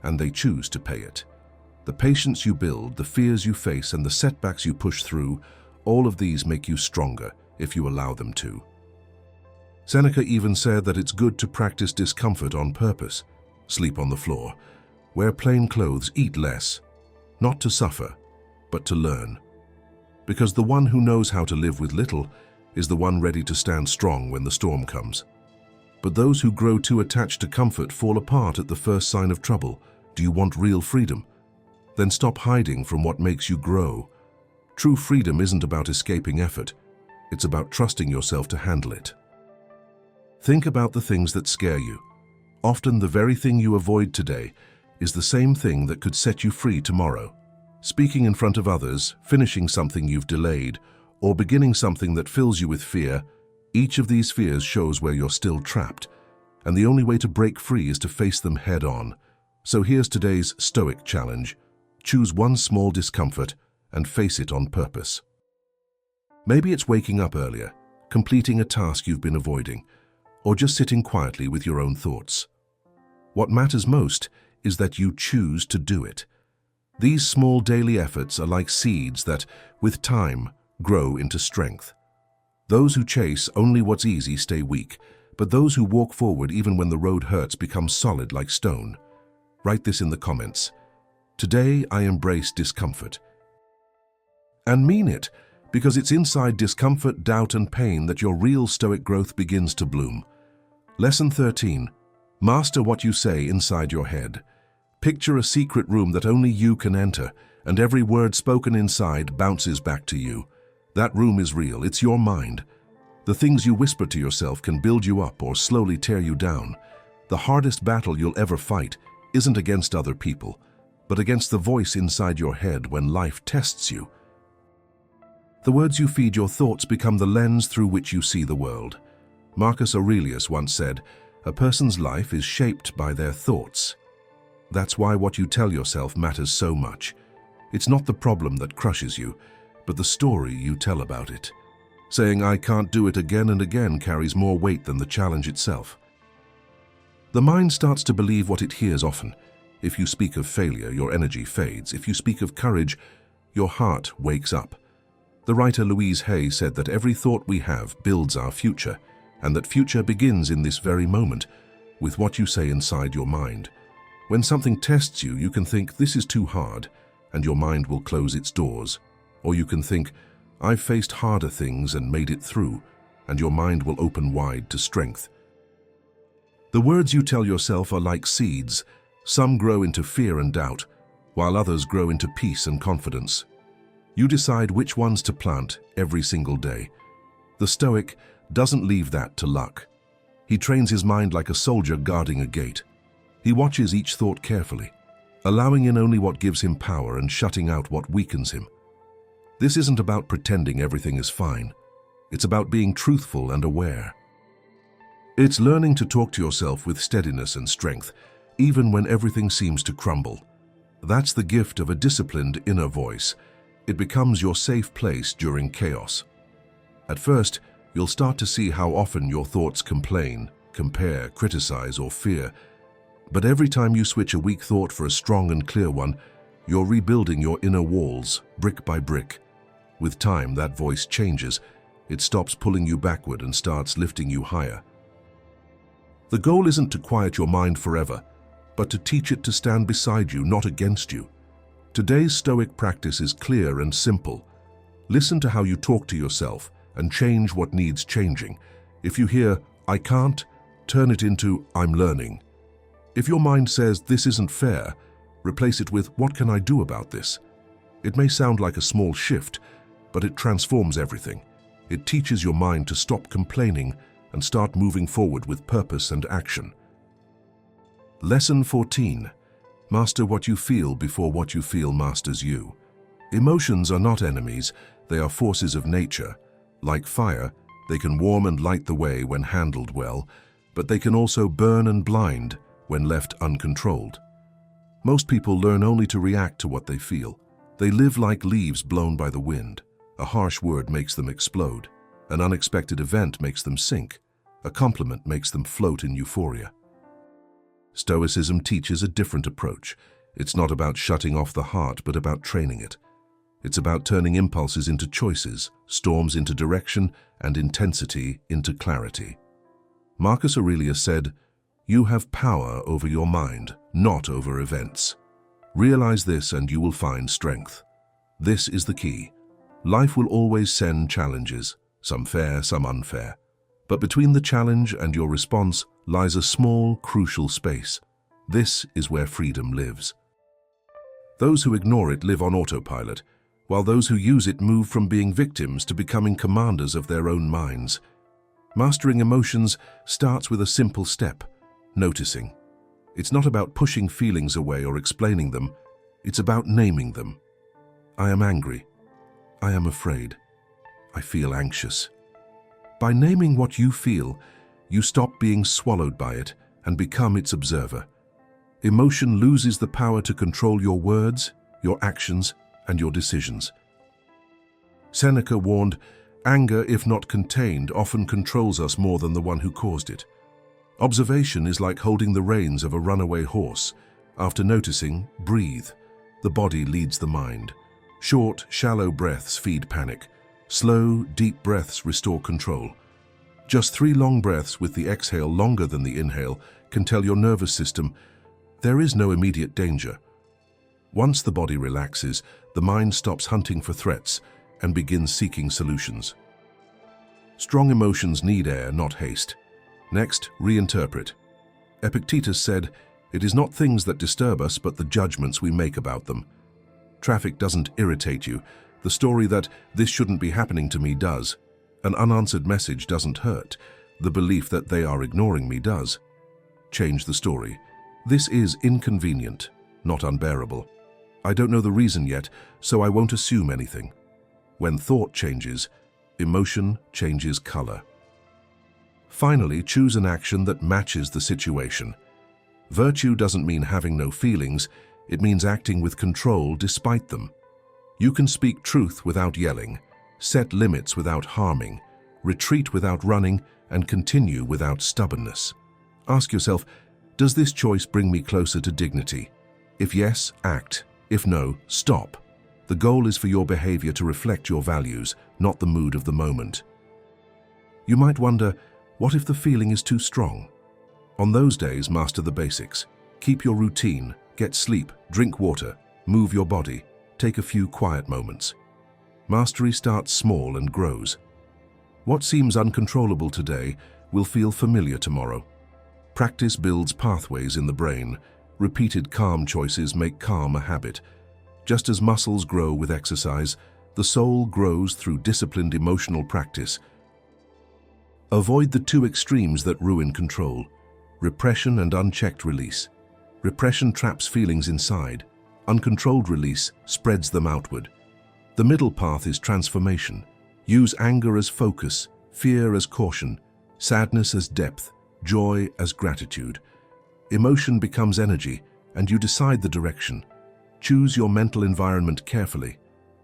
and they choose to pay it. The patience you build, the fears you face, and the setbacks you push through, all of these make you stronger if you allow them to. Seneca even said that it's good to practice discomfort on purpose. Sleep on the floor. Wear plain clothes, eat less. Not to suffer, but to learn. Because the one who knows how to live with little is the one ready to stand strong when the storm comes. But those who grow too attached to comfort fall apart at the first sign of trouble. Do you want real freedom? Then stop hiding from what makes you grow. True freedom isn't about escaping effort. It's about trusting yourself to handle it. Think about the things that scare you. Often the very thing you avoid today is the same thing that could set you free tomorrow. Speaking in front of others, finishing something you've delayed, or beginning something that fills you with fear, each of these fears shows where you're still trapped, and the only way to break free is to face them head on. So here's today's Stoic challenge. Choose one small discomfort and face it on purpose. Maybe it's waking up earlier, completing a task you've been avoiding, or just sitting quietly with your own thoughts. What matters most is that you choose to do it. These small daily efforts are like seeds that, with time, grow into strength. Those who chase only what's easy stay weak, but those who walk forward even when the road hurts become solid like stone. Write this in the comments. Today I embrace discomfort. And mean it, because it's inside discomfort, doubt, and pain that your real Stoic growth begins to bloom. Lesson 13. Master what you say inside your head. Picture a secret room that only you can enter, and every word spoken inside bounces back to you. That room is real, it's your mind. The things you whisper to yourself can build you up or slowly tear you down. The hardest battle you'll ever fight isn't against other people, but against the voice inside your head when life tests you. The words you feed your thoughts become the lens through which you see the world. Marcus Aurelius once said, "A person's life is shaped by their thoughts." That's why what you tell yourself matters so much. It's not the problem that crushes you, but the story you tell about it. Saying "I can't do it" again and again carries more weight than the challenge itself. The mind starts to believe what it hears often. If you speak of failure, your energy fades. If you speak of courage, your heart wakes up. The writer Louise Hay said that every thought we have builds our future, and that future begins in this very moment, with what you say inside your mind. When something tests you, you can think, "This is too hard," and your mind will close its doors. Or you can think, I've faced harder things and made it through, and your mind will open wide to strength. The words you tell yourself are like seeds. Some grow into fear and doubt, while others grow into peace and confidence. You decide which ones to plant every single day. The Stoic doesn't leave that to luck. He trains his mind like a soldier guarding a gate. He watches each thought carefully, allowing in only what gives him power and shutting out what weakens him. This isn't about pretending everything is fine. It's about being truthful and aware. It's learning to talk to yourself with steadiness and strength, even when everything seems to crumble. That's the gift of a disciplined inner voice. It becomes your safe place during chaos. At first, you'll start to see how often your thoughts complain, compare, criticize, or fear. But every time you switch a weak thought for a strong and clear one, you're rebuilding your inner walls, brick by brick. With time, that voice changes. It stops pulling you backward and starts lifting you higher. The goal isn't to quiet your mind forever, but to teach it to stand beside you, not against you. Today's Stoic practice is clear and simple. Listen to how you talk to yourself and change what needs changing. If you hear, "I can't," turn it into, "I'm learning." If your mind says, "This isn't fair," replace it with, "What can I do about this?" It may sound like a small shift, but it transforms everything. It teaches your mind to stop complaining and start moving forward with purpose and action. Lesson 14. Master what you feel before what you feel masters you. Emotions are not enemies, they are forces of nature. Like fire, they can warm and light the way when handled well, but they can also burn and blind when left uncontrolled. Most people learn only to react to what they feel. They live like leaves blown by the wind. A harsh word makes them explode. An unexpected event makes them sink. A compliment makes them float in euphoria. Stoicism teaches a different approach. It's not about shutting off the heart, but about training it. It's about turning impulses into choices, storms into direction, and intensity into clarity. Marcus Aurelius said, "You have power over your mind, not over events. Realize this and you will find strength." This is the key. Life will always send challenges, some fair, some unfair. But between the challenge and your response lies a small, crucial space. This is where freedom lives. Those who ignore it live on autopilot, while those who use it move from being victims to becoming commanders of their own minds. Mastering emotions starts with a simple step: noticing. It's not about pushing feelings away or explaining them. It's about naming them. I am angry. I am afraid. I feel anxious. By naming what you feel, you stop being swallowed by it and become its observer. Emotion loses the power to control your words, your actions, and your decisions. Seneca warned, "Anger, if not contained, often controls us more than the one who caused it." Observation is like holding the reins of a runaway horse. After noticing, breathe. The body leads the mind. Short, shallow breaths feed panic. Slow, deep breaths restore control. Just 3 long breaths with the exhale longer than the inhale can tell your nervous system there is no immediate danger. Once the body relaxes, the mind stops hunting for threats and begins seeking solutions. Strong emotions need air, not haste. Next, reinterpret. Epictetus said, "It is not things that disturb us, but the judgments we make about them." Traffic doesn't irritate you. The story that "this shouldn't be happening to me" does. An unanswered message doesn't hurt. The belief that they are ignoring me does. Change the story. This is inconvenient, not unbearable. I don't know the reason yet, so I won't assume anything. When thought changes, emotion changes color. Finally, choose an action that matches the situation. Virtue doesn't mean having no feelings. It means acting with control despite them. You can speak truth without yelling, set limits without harming, retreat without running, and continue without stubbornness. Ask yourself, does this choice bring me closer to dignity? If yes, act. If no, stop. The goal is for your behavior to reflect your values, not the mood of the moment. You might wonder, what if the feeling is too strong? On those days, master the basics. Keep your routine, get sleep, drink water, move your body, take a few quiet moments. Mastery starts small and grows. What seems uncontrollable today will feel familiar tomorrow. Practice builds pathways in the brain. Repeated calm choices make calm a habit. Just as muscles grow with exercise, the soul grows through disciplined emotional practice. Avoid the two extremes that ruin control: repression and unchecked release. Repression traps feelings inside. Uncontrolled release spreads them outward. The middle path is transformation. Use anger as focus, fear as caution, sadness as depth, joy as gratitude. Emotion becomes energy, and you decide the direction. Choose your mental environment carefully.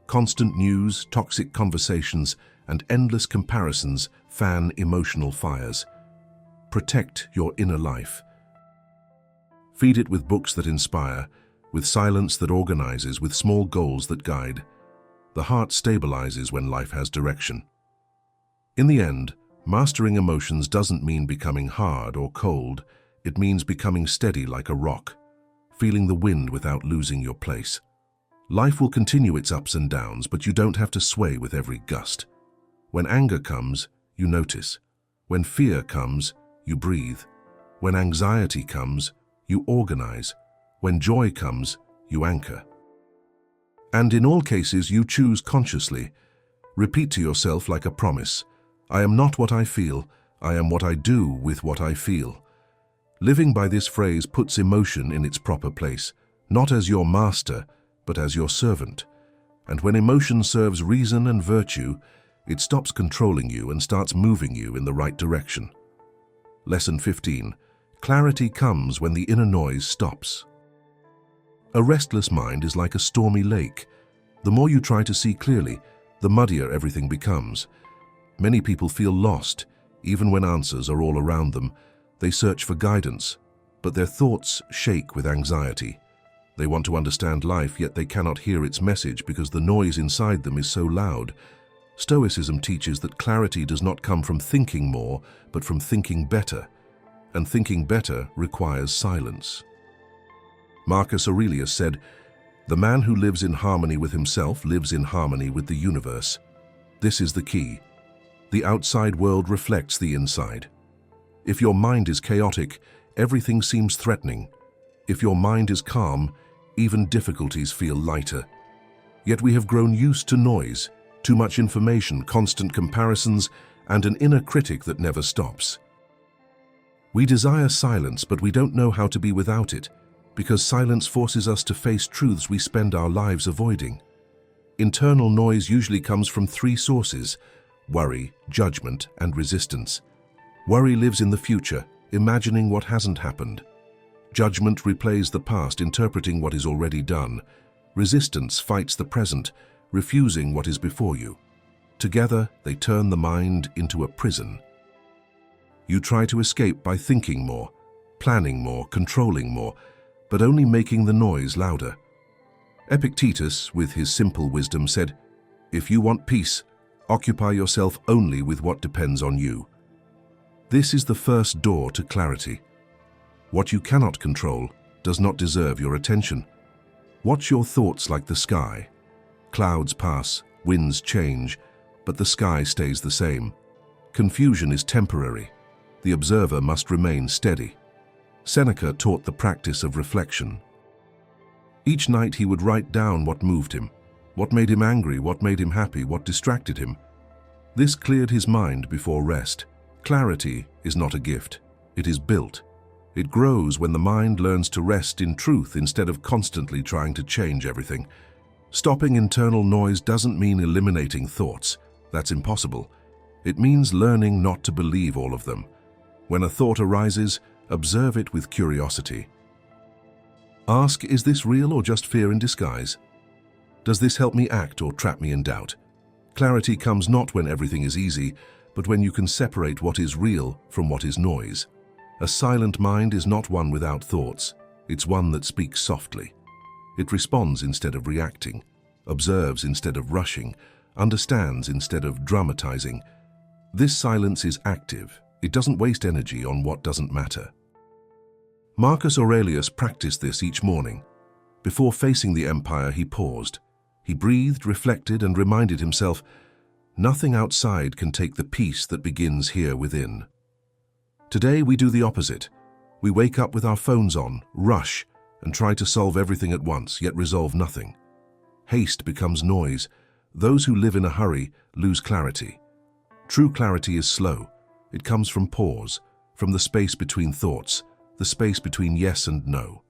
Constant news, toxic conversations, and endless comparisons fan emotional fires. Protect your inner life. Feed it with books that inspire, with silence that organizes, with small goals that guide. The heart stabilizes when life has direction. In the end, mastering emotions doesn't mean becoming hard or cold. It means becoming steady like a rock, feeling the wind without losing your place. Life will continue its ups and downs, but you don't have to sway with every gust. When anger comes, you notice. When fear comes, you breathe. When anxiety comes, you organize. When joy comes, you anchor. And in all cases, you choose consciously. Repeat to yourself like a promise: I am not what I feel, I am what I do with what I feel. Living by this phrase puts emotion in its proper place, not as your master, but as your servant. And when emotion serves reason and virtue, it stops controlling you and starts moving you in the right direction. Lesson 15. Clarity comes when the inner noise stops. A restless mind is like a stormy lake. The more you try to see clearly, the muddier everything becomes. Many people feel lost, even when answers are all around them. They search for guidance, but their thoughts shake with anxiety. They want to understand life, yet they cannot hear its message because the noise inside them is so loud. Stoicism teaches that clarity does not come from thinking more, but from thinking better. And thinking better requires silence. Marcus Aurelius said, "The man who lives in harmony with himself lives in harmony with the universe." This is the key. The outside world reflects the inside. If your mind is chaotic, everything seems threatening. If your mind is calm, even difficulties feel lighter. Yet we have grown used to noise, too much information, constant comparisons, and an inner critic that never stops. We desire silence, but we don't know how to be without it, because silence forces us to face truths we spend our lives avoiding. Internal noise usually comes from three sources: worry, judgment, and resistance. Worry lives in the future, imagining what hasn't happened. Judgment replays the past, interpreting what is already done. Resistance fights the present, refusing what is before you. Together, they turn the mind into a prison. You try to escape by thinking more, planning more, controlling more, but only making the noise louder. Epictetus, with his simple wisdom, said, "If you want peace, occupy yourself only with what depends on you." This is the first door to clarity. What you cannot control does not deserve your attention. Watch your thoughts like the sky. Clouds pass, winds change, but the sky stays the same. Confusion is temporary. The observer must remain steady. Seneca taught the practice of reflection. Each night he would write down what moved him, what made him angry, what made him happy, what distracted him. This cleared his mind before rest. Clarity is not a gift, it is built. It grows when the mind learns to rest in truth instead of constantly trying to change everything. Stopping internal noise doesn't mean eliminating thoughts. That's impossible. It means learning not to believe all of them. When a thought arises, observe it with curiosity. Ask, is this real or just fear in disguise? Does this help me act or trap me in doubt? Clarity comes not when everything is easy, but when you can separate what is real from what is noise. A silent mind is not one without thoughts. It's one that speaks softly. It responds instead of reacting, observes instead of rushing, understands instead of dramatizing. This silence is active. It doesn't waste energy on what doesn't matter. Marcus Aurelius practiced this each morning. Before facing the empire, he paused. He breathed, reflected, and reminded himself, nothing outside can take the peace that begins here within. Today we do the opposite. We wake up with our phones on, rush, and try to solve everything at once, yet resolve nothing. Haste becomes noise. Those who live in a hurry lose clarity. True clarity is slow. It comes from pause, from the space between thoughts, the space between yes and no.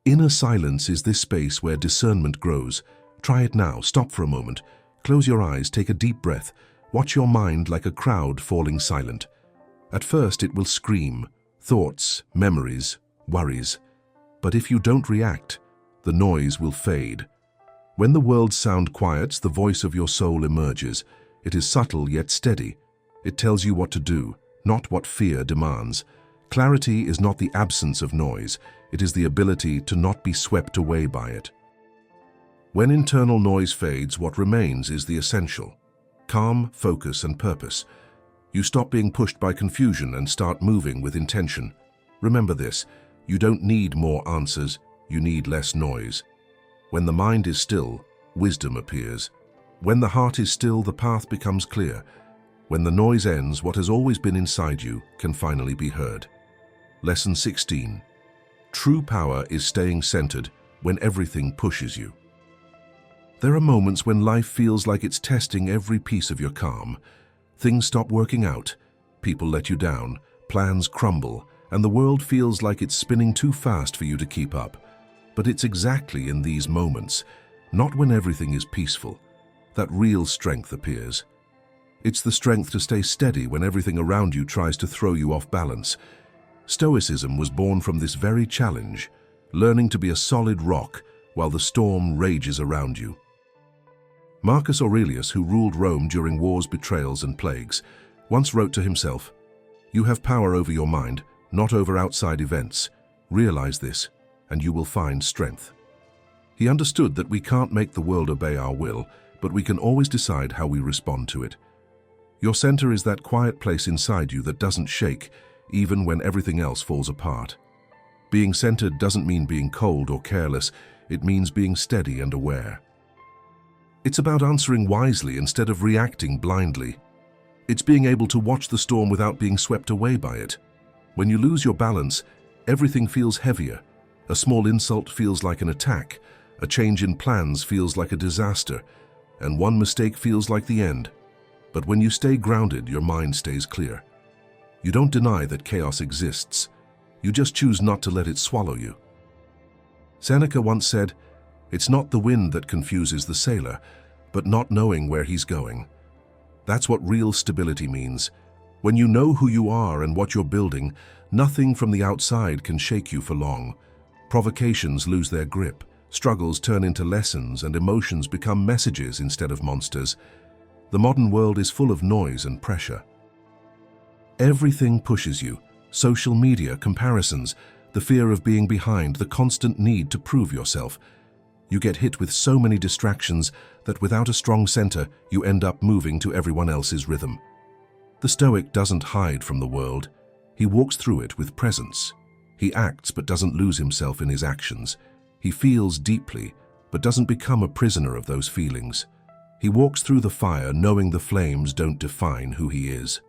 Inner silence is this space where discernment grows. Try it now. Stop for a moment. Close your eyes, take a deep breath. Watch your mind like a crowd falling silent. At first it will scream, thoughts, memories, worries. But if you don't react, the noise will fade. When the world's sound quiets, the voice of your soul emerges. It is subtle yet steady. It tells you what to do, not what fear demands. Clarity is not the absence of noise. It is the ability to not be swept away by it. When internal noise fades, what remains is the essential: calm, focus, and purpose. You stop being pushed by confusion and start moving with intention. Remember this: you don't need more answers, you need less noise. When the mind is still, wisdom appears. When the heart is still, the path becomes clear. When the noise ends, what has always been inside you can finally be heard. Lesson 16. True power is staying centered when everything pushes you. There are moments when life feels like it's testing every piece of your calm. Things stop working out, people let you down, plans crumble, and the world feels like it's spinning too fast for you to keep up. But it's exactly in these moments, not when everything is peaceful, that real strength appears. It's the strength to stay steady when everything around you tries to throw you off balance. Stoicism was born from this very challenge, learning to be a solid rock while the storm rages around you. Marcus Aurelius, who ruled Rome during wars, betrayals, and plagues, once wrote to himself, "You have power over your mind, not over outside events. Realize this, and you will find strength." He understood that we can't make the world obey our will, but we can always decide how we respond to it. Your center is that quiet place inside you that doesn't shake, even when everything else falls apart. Being centered doesn't mean being cold or careless. It means being steady and aware. It's about answering wisely instead of reacting blindly. It's being able to watch the storm without being swept away by it. When you lose your balance, everything feels heavier. A small insult feels like an attack. A change in plans feels like a disaster. And one mistake feels like the end. But when you stay grounded, your mind stays clear. You don't deny that chaos exists. You just choose not to let it swallow you. Seneca once said, "It's not the wind that confuses the sailor, but not knowing where he's going." That's what real stability means. When you know who you are and what you're building, nothing from the outside can shake you for long. Provocations lose their grip, struggles turn into lessons, and emotions become messages instead of monsters. The modern world is full of noise and pressure. Everything pushes you: social media, comparisons, the fear of being behind, the constant need to prove yourself. You get hit with so many distractions that without a strong center, you end up moving to everyone else's rhythm. The Stoic doesn't hide from the world. He walks through it with presence. He acts but doesn't lose himself in his actions. He feels deeply but doesn't become a prisoner of those feelings. He walks through the fire knowing the flames don't define who he is.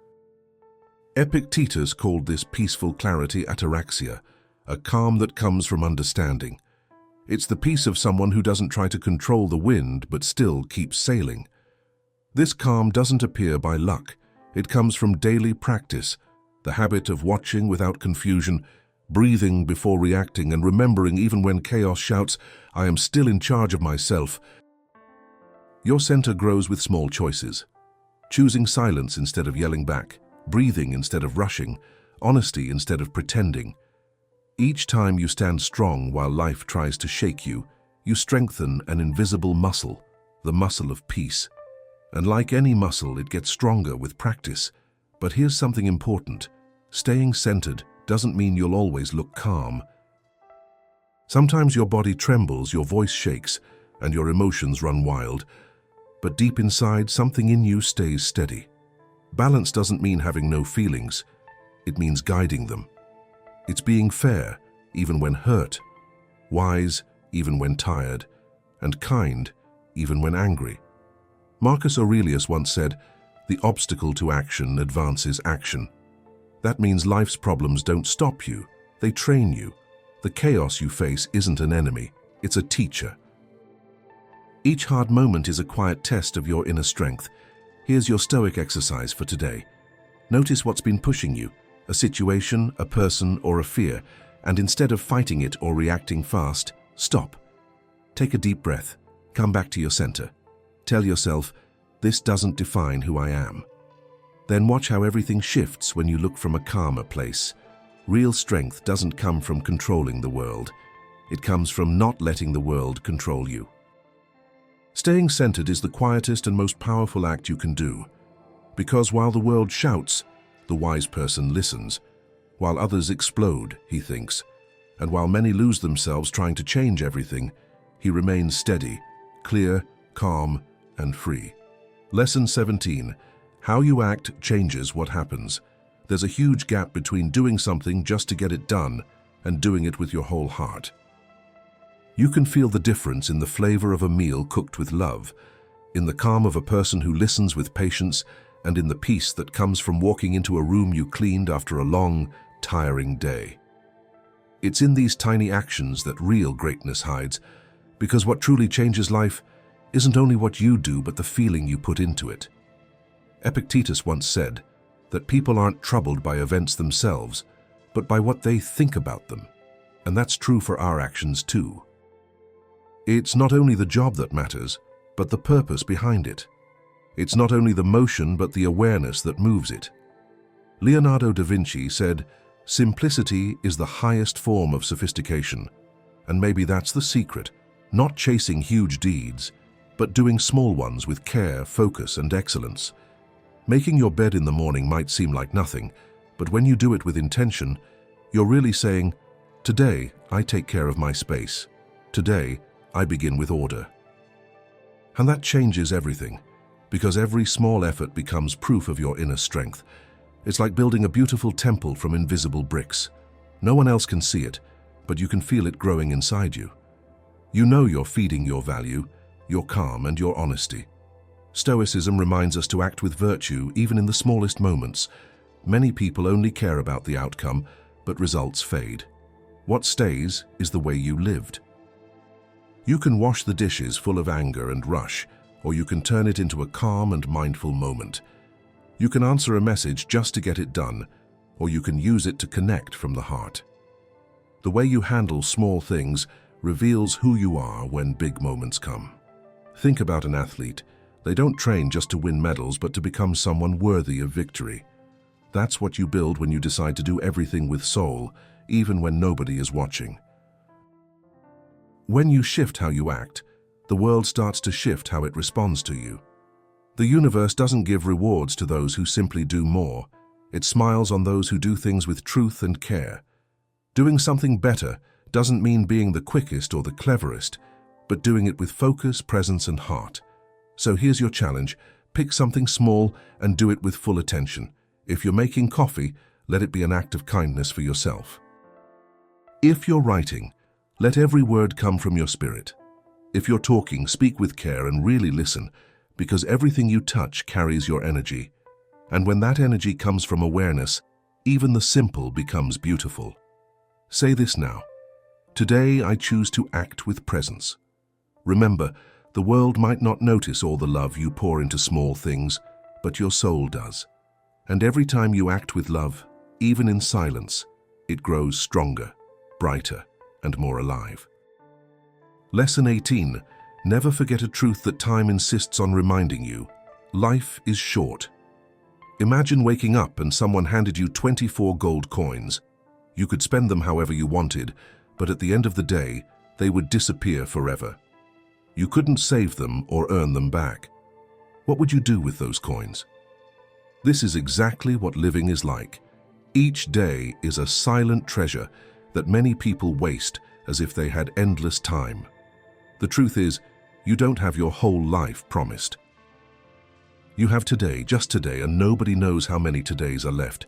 Epictetus called this peaceful clarity ataraxia, a calm that comes from understanding. It's the peace of someone who doesn't try to control the wind but still keeps sailing. This calm doesn't appear by luck. It comes from daily practice, the habit of watching without confusion, breathing before reacting, and remembering even when chaos shouts, "I am still in charge of myself." Your center grows with small choices. Choosing silence instead of yelling back, breathing instead of rushing, honesty instead of pretending. Each time you stand strong while life tries to shake you, you strengthen an invisible muscle, the muscle of peace. And like any muscle, it gets stronger with practice. But here's something important. Staying centered doesn't mean you'll always look calm. Sometimes your body trembles, your voice shakes, and your emotions run wild. But deep inside, something in you stays steady. Balance doesn't mean having no feelings. It means guiding them. It's being fair, even when hurt, wise, even when tired, and kind, even when angry. Marcus Aurelius once said, "The obstacle to action advances action." That means life's problems don't stop you, they train you. The chaos you face isn't an enemy, it's a teacher. Each hard moment is a quiet test of your inner strength. Here's your Stoic exercise for today. Notice what's been pushing you, a situation, a person, or a fear, and instead of fighting it or reacting fast, stop. Take a deep breath, come back to your center. Tell yourself, this doesn't define who I am. Then watch how everything shifts when you look from a calmer place. Real strength doesn't come from controlling the world. It comes from not letting the world control you. Staying centered is the quietest and most powerful act you can do. Because while the world shouts, the wise person listens. While others explode, he thinks. And while many lose themselves trying to change everything, he remains steady, clear, calm, and free. Lesson 17. How you act changes what happens. There's a huge gap between doing something just to get it done and doing it with your whole heart. You can feel the difference in the flavor of a meal cooked with love, in the calm of a person who listens with patience, and in the peace that comes from walking into a room you cleaned after a long, tiring day. It's in these tiny actions that real greatness hides, because what truly changes life isn't only what you do but the feeling you put into it. Epictetus once said that people aren't troubled by events themselves, but by what they think about them. And that's true for our actions too. It's not only the job that matters, but the purpose behind it. It's not only the motion, but the awareness that moves it. Leonardo da Vinci said, "Simplicity is the highest form of sophistication." And maybe that's the secret, not chasing huge deeds, but doing small ones with care, focus, and excellence. Making your bed in the morning might seem like nothing, but when you do it with intention, you're really saying, "Today, I take care of my space. Today, I begin with order." And that changes everything, because every small effort becomes proof of your inner strength. It's like building a beautiful temple from invisible bricks. No one else can see it, but you can feel it growing inside you. You know you're feeding your value, your calm, and your honesty. Stoicism reminds us to act with virtue even in the smallest moments. Many people only care about the outcome, but results fade. What stays is the way you lived. You can wash the dishes full of anger and rush, or you can turn it into a calm and mindful moment. You can answer a message just to get it done, or you can use it to connect from the heart. The way you handle small things reveals who you are when big moments come. Think about an athlete. They don't train just to win medals, but to become someone worthy of victory. That's what you build when you decide to do everything with soul, even when nobody is watching. When you shift how you act, the world starts to shift how it responds to you. The universe doesn't give rewards to those who simply do more. It smiles on those who do things with truth and care. Doing something better doesn't mean being the quickest or the cleverest, but doing it with focus, presence, and heart. So here's your challenge. Pick something small and do it with full attention. If you're making coffee, let it be an act of kindness for yourself. If you're writing, let every word come from your spirit. If you're talking, speak with care and really listen, because everything you touch carries your energy. And when that energy comes from awareness, even the simple becomes beautiful. Say this now. Today I choose to act with presence. Remember, the world might not notice all the love you pour into small things, but your soul does. And every time you act with love, even in silence, it grows stronger, brighter, and more alive. Lesson 18. Never forget a truth that time insists on reminding you. Life is short. Imagine waking up and someone handed you 24 gold coins. You could spend them however you wanted, but at the end of the day, they would disappear forever. You couldn't save them or earn them back. What would you do with those coins? This is exactly what living is like. Each day is a silent treasure that many people waste as if they had endless time. The truth is, you don't have your whole life promised. You have today, just today, and nobody knows how many todays are left.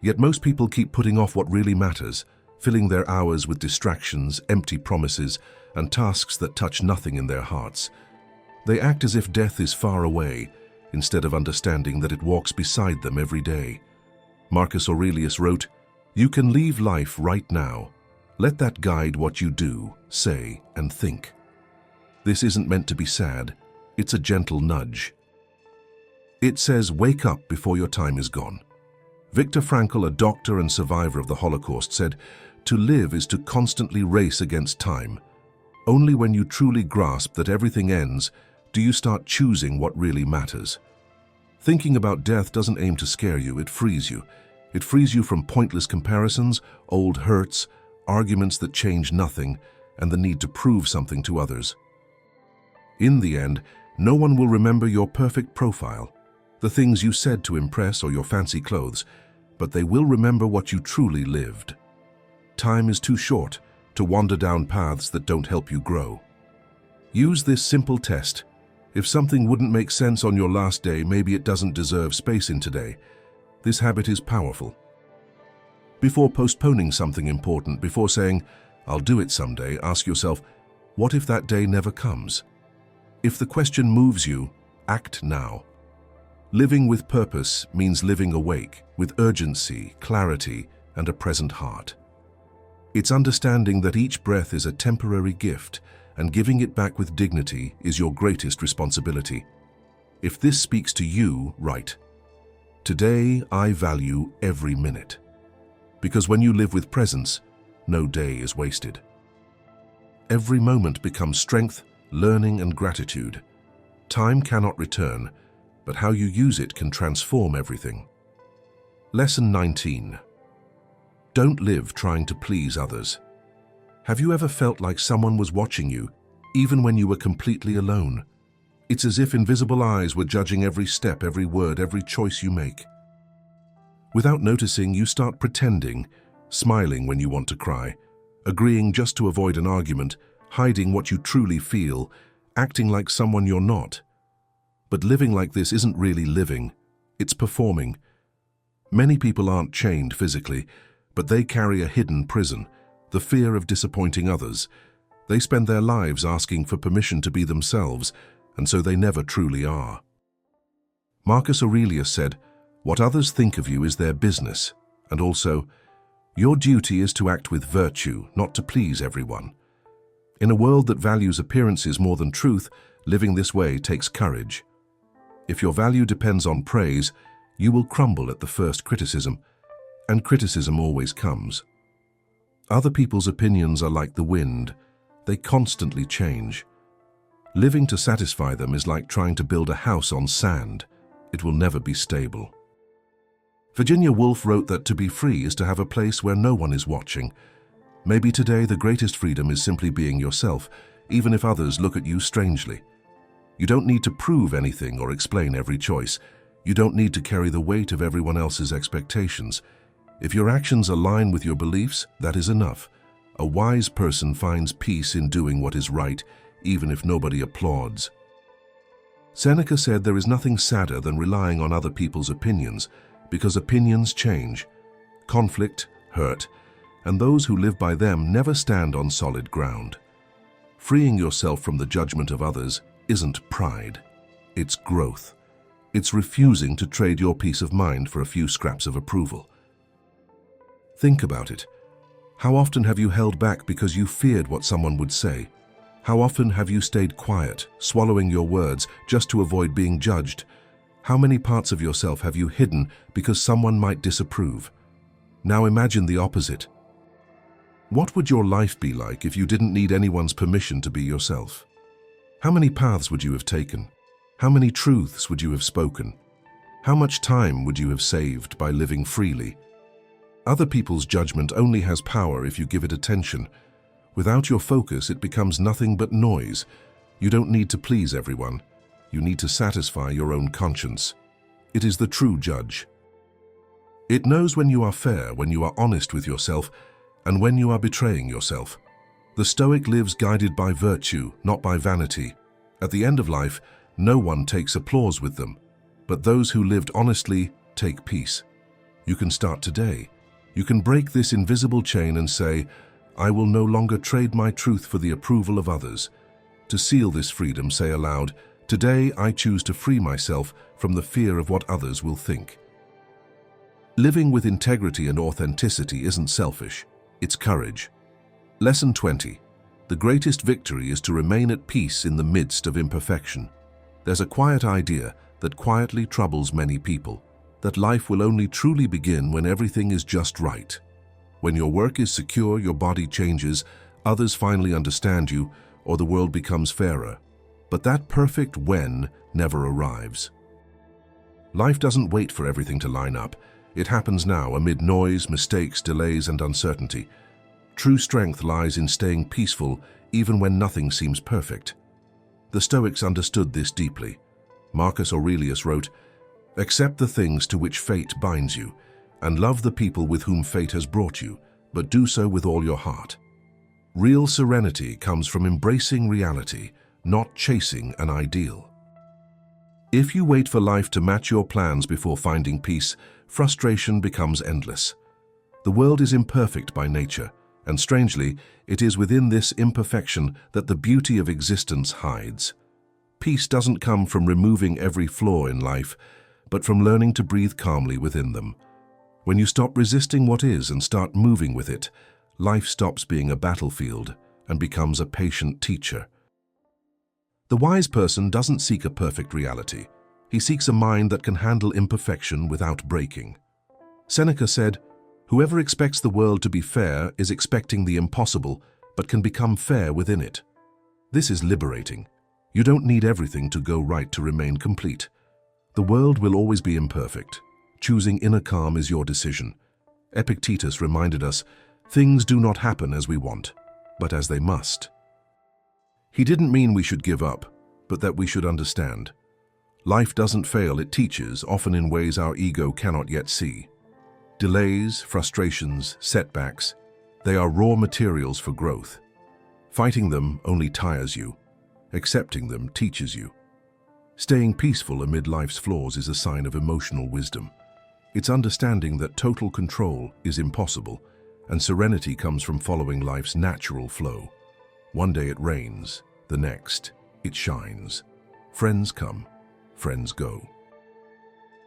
Yet most people keep putting off what really matters, filling their hours with distractions, empty promises, and tasks that touch nothing in their hearts. They act as if death is far away, instead of understanding that it walks beside them every day. Marcus Aurelius wrote, "You can leave life right now. Let that guide what you do, say, and think." This isn't meant to be sad. It's a gentle nudge. It says, wake up before your time is gone. Viktor Frankl, a doctor and survivor of the Holocaust, said, "To live is to constantly race against time. Only when you truly grasp that everything ends do you start choosing what really matters." Thinking about death doesn't aim to scare you, it frees you. It frees you from pointless comparisons, old hurts, arguments that change nothing, and the need to prove something to others. In the end, no one will remember your perfect profile, the things you said to impress or your fancy clothes, but they will remember what you truly lived. Time is too short to wander down paths that don't help you grow. Use this simple test. If something wouldn't make sense on your last day, maybe it doesn't deserve space in today. This habit is powerful. Before postponing something important, before saying, "I'll do it someday," ask yourself, what if that day never comes? If the question moves you, act now. Living with purpose means living awake, with urgency, clarity, and a present heart. It's understanding that each breath is a temporary gift, and giving it back with dignity is your greatest responsibility. If this speaks to you, write, "Today I value every minute." Because when you live with presence, no day is wasted. Every moment becomes strength, learning, and gratitude. Time cannot return, but how you use it can transform everything. Lesson 19. Don't live trying to please others. Have you ever felt like someone was watching you, even when you were completely alone? It's as if invisible eyes were judging every step, every word, every choice you make. Without noticing, you start pretending, smiling when you want to cry, agreeing just to avoid an argument, hiding what you truly feel, acting like someone you're not. But living like this isn't really living, it's performing. Many people aren't chained physically, but they carry a hidden prison, the fear of disappointing others. They spend their lives asking for permission to be themselves, and so they never truly are. Marcus Aurelius said, "What others think of you is their business," and also, "Your duty is to act with virtue, not to please everyone." In a world that values appearances more than truth, living this way takes courage. If your value depends on praise, you will crumble at the first criticism, and criticism always comes. Other people's opinions are like the wind. They constantly change. Living to satisfy them is like trying to build a house on sand. It will never be stable. Virginia Woolf wrote that to be free is to have a place where no one is watching. Maybe today the greatest freedom is simply being yourself, even if others look at you strangely. You don't need to prove anything or explain every choice. You don't need to carry the weight of everyone else's expectations. If your actions align with your beliefs, that is enough. A wise person finds peace in doing what is right, even if nobody applauds. Seneca said there is nothing sadder than relying on other people's opinions, because opinions change. Conflict, hurt, and those who live by them never stand on solid ground. Freeing yourself from the judgment of others isn't pride. It's growth. It's refusing to trade your peace of mind for a few scraps of approval. Think about it. How often have you held back because you feared what someone would say? How often have you stayed quiet, swallowing your words just to avoid being judged? How many parts of yourself have you hidden because someone might disapprove? Now imagine the opposite. What would your life be like if you didn't need anyone's permission to be yourself? How many paths would you have taken? How many truths would you have spoken? How much time would you have saved by living freely? Other people's judgment only has power if you give it attention. Without your focus, it becomes nothing but noise. You don't need to please everyone. You need to satisfy your own conscience. It is the true judge. It knows when you are fair, when you are honest with yourself, and when you are betraying yourself. The Stoic lives guided by virtue, not by vanity. At the end of life, no one takes applause with them, but those who lived honestly take peace. You can start today. You can break this invisible chain and say, "I will no longer trade my truth for the approval of others." To seal this freedom, say aloud, Today, I choose to free myself from the fear of what others will think. Living with integrity and authenticity isn't selfish, it's courage. Lesson 20. The greatest victory is to remain at peace in the midst of imperfection. There's a quiet idea that quietly troubles many people, that life will only truly begin when everything is just right. When your work is secure, your body changes, others finally understand you, or the world becomes fairer. But that perfect when never arrives. Life doesn't wait for everything to line up. It happens now amid noise, mistakes, delays, and uncertainty. True strength lies in staying peaceful even when nothing seems perfect. The Stoics understood this deeply. Marcus Aurelius wrote, "Accept the things to which fate binds you, and love the people with whom fate has brought you, but do so with all your heart." Real serenity comes from embracing reality, not chasing an ideal. If you wait for life to match your plans before finding peace, frustration becomes endless. The world is imperfect by nature, and strangely, it is within this imperfection that the beauty of existence hides. Peace doesn't come from removing every flaw in life, but from learning to breathe calmly within them. When you stop resisting what is and start moving with it, life stops being a battlefield and becomes a patient teacher. The wise person doesn't seek a perfect reality. He seeks a mind that can handle imperfection without breaking. Seneca said, "Whoever expects the world to be fair is expecting the impossible, but can become fair within it." This is liberating. You don't need everything to go right to remain complete. The world will always be imperfect. Choosing inner calm is your decision. Epictetus reminded us, "Things do not happen as we want, but as they must." He didn't mean we should give up, but that we should understand. Life doesn't fail, it teaches, often in ways our ego cannot yet see. Delays, frustrations, setbacks, they are raw materials for growth. Fighting them only tires you. Accepting them teaches you. Staying peaceful amid life's flaws is a sign of emotional wisdom. It's understanding that total control is impossible, and serenity comes from following life's natural flow. One day it rains, the next it shines. Friends come, friends go.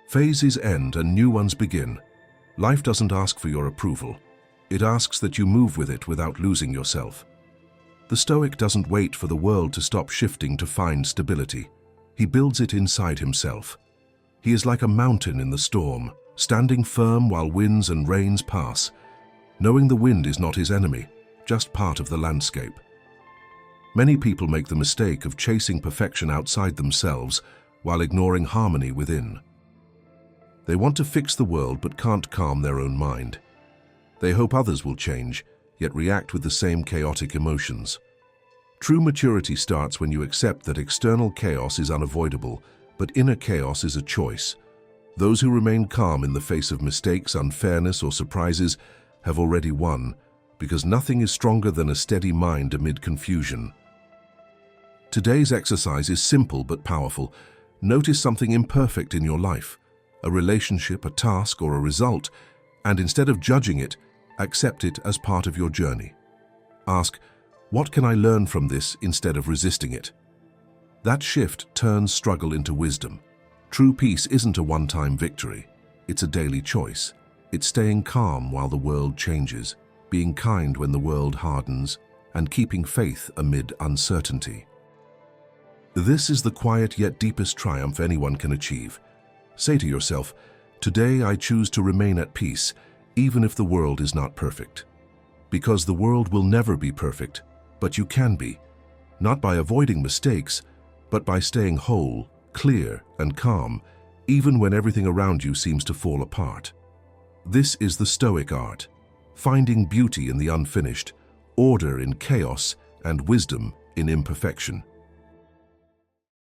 Phases end and new ones begin. Life doesn't ask for your approval. It asks that you move with it without losing yourself. The Stoic doesn't wait for the world to stop shifting to find stability. He builds it inside himself. He is like a mountain in the storm, standing firm while winds and rains pass, knowing the wind is not his enemy, just part of the landscape. Many people make the mistake of chasing perfection outside themselves while ignoring harmony within. They want to fix the world but can't calm their own mind. They hope others will change, yet react with the same chaotic emotions. True maturity starts when you accept that external chaos is unavoidable, but inner chaos is a choice. Those who remain calm in the face of mistakes, unfairness, or surprises have already won, because nothing is stronger than a steady mind amid confusion. Today's exercise is simple but powerful. Notice something imperfect in your life, a relationship, a task, or a result, and instead of judging it, accept it as part of your journey. Ask, what can I learn from this instead of resisting it? That shift turns struggle into wisdom. True peace isn't a one-time victory. It's a daily choice. It's staying calm while the world changes, being kind when the world hardens, and keeping faith amid uncertainty. This is the quiet yet deepest triumph anyone can achieve. Say to yourself, today I choose to remain at peace, even if the world is not perfect. Because the world will never be perfect, but you can be, not by avoiding mistakes, but by staying whole, clear, and calm, even when everything around you seems to fall apart. This is the Stoic art, finding beauty in the unfinished, order in chaos, and wisdom in imperfection.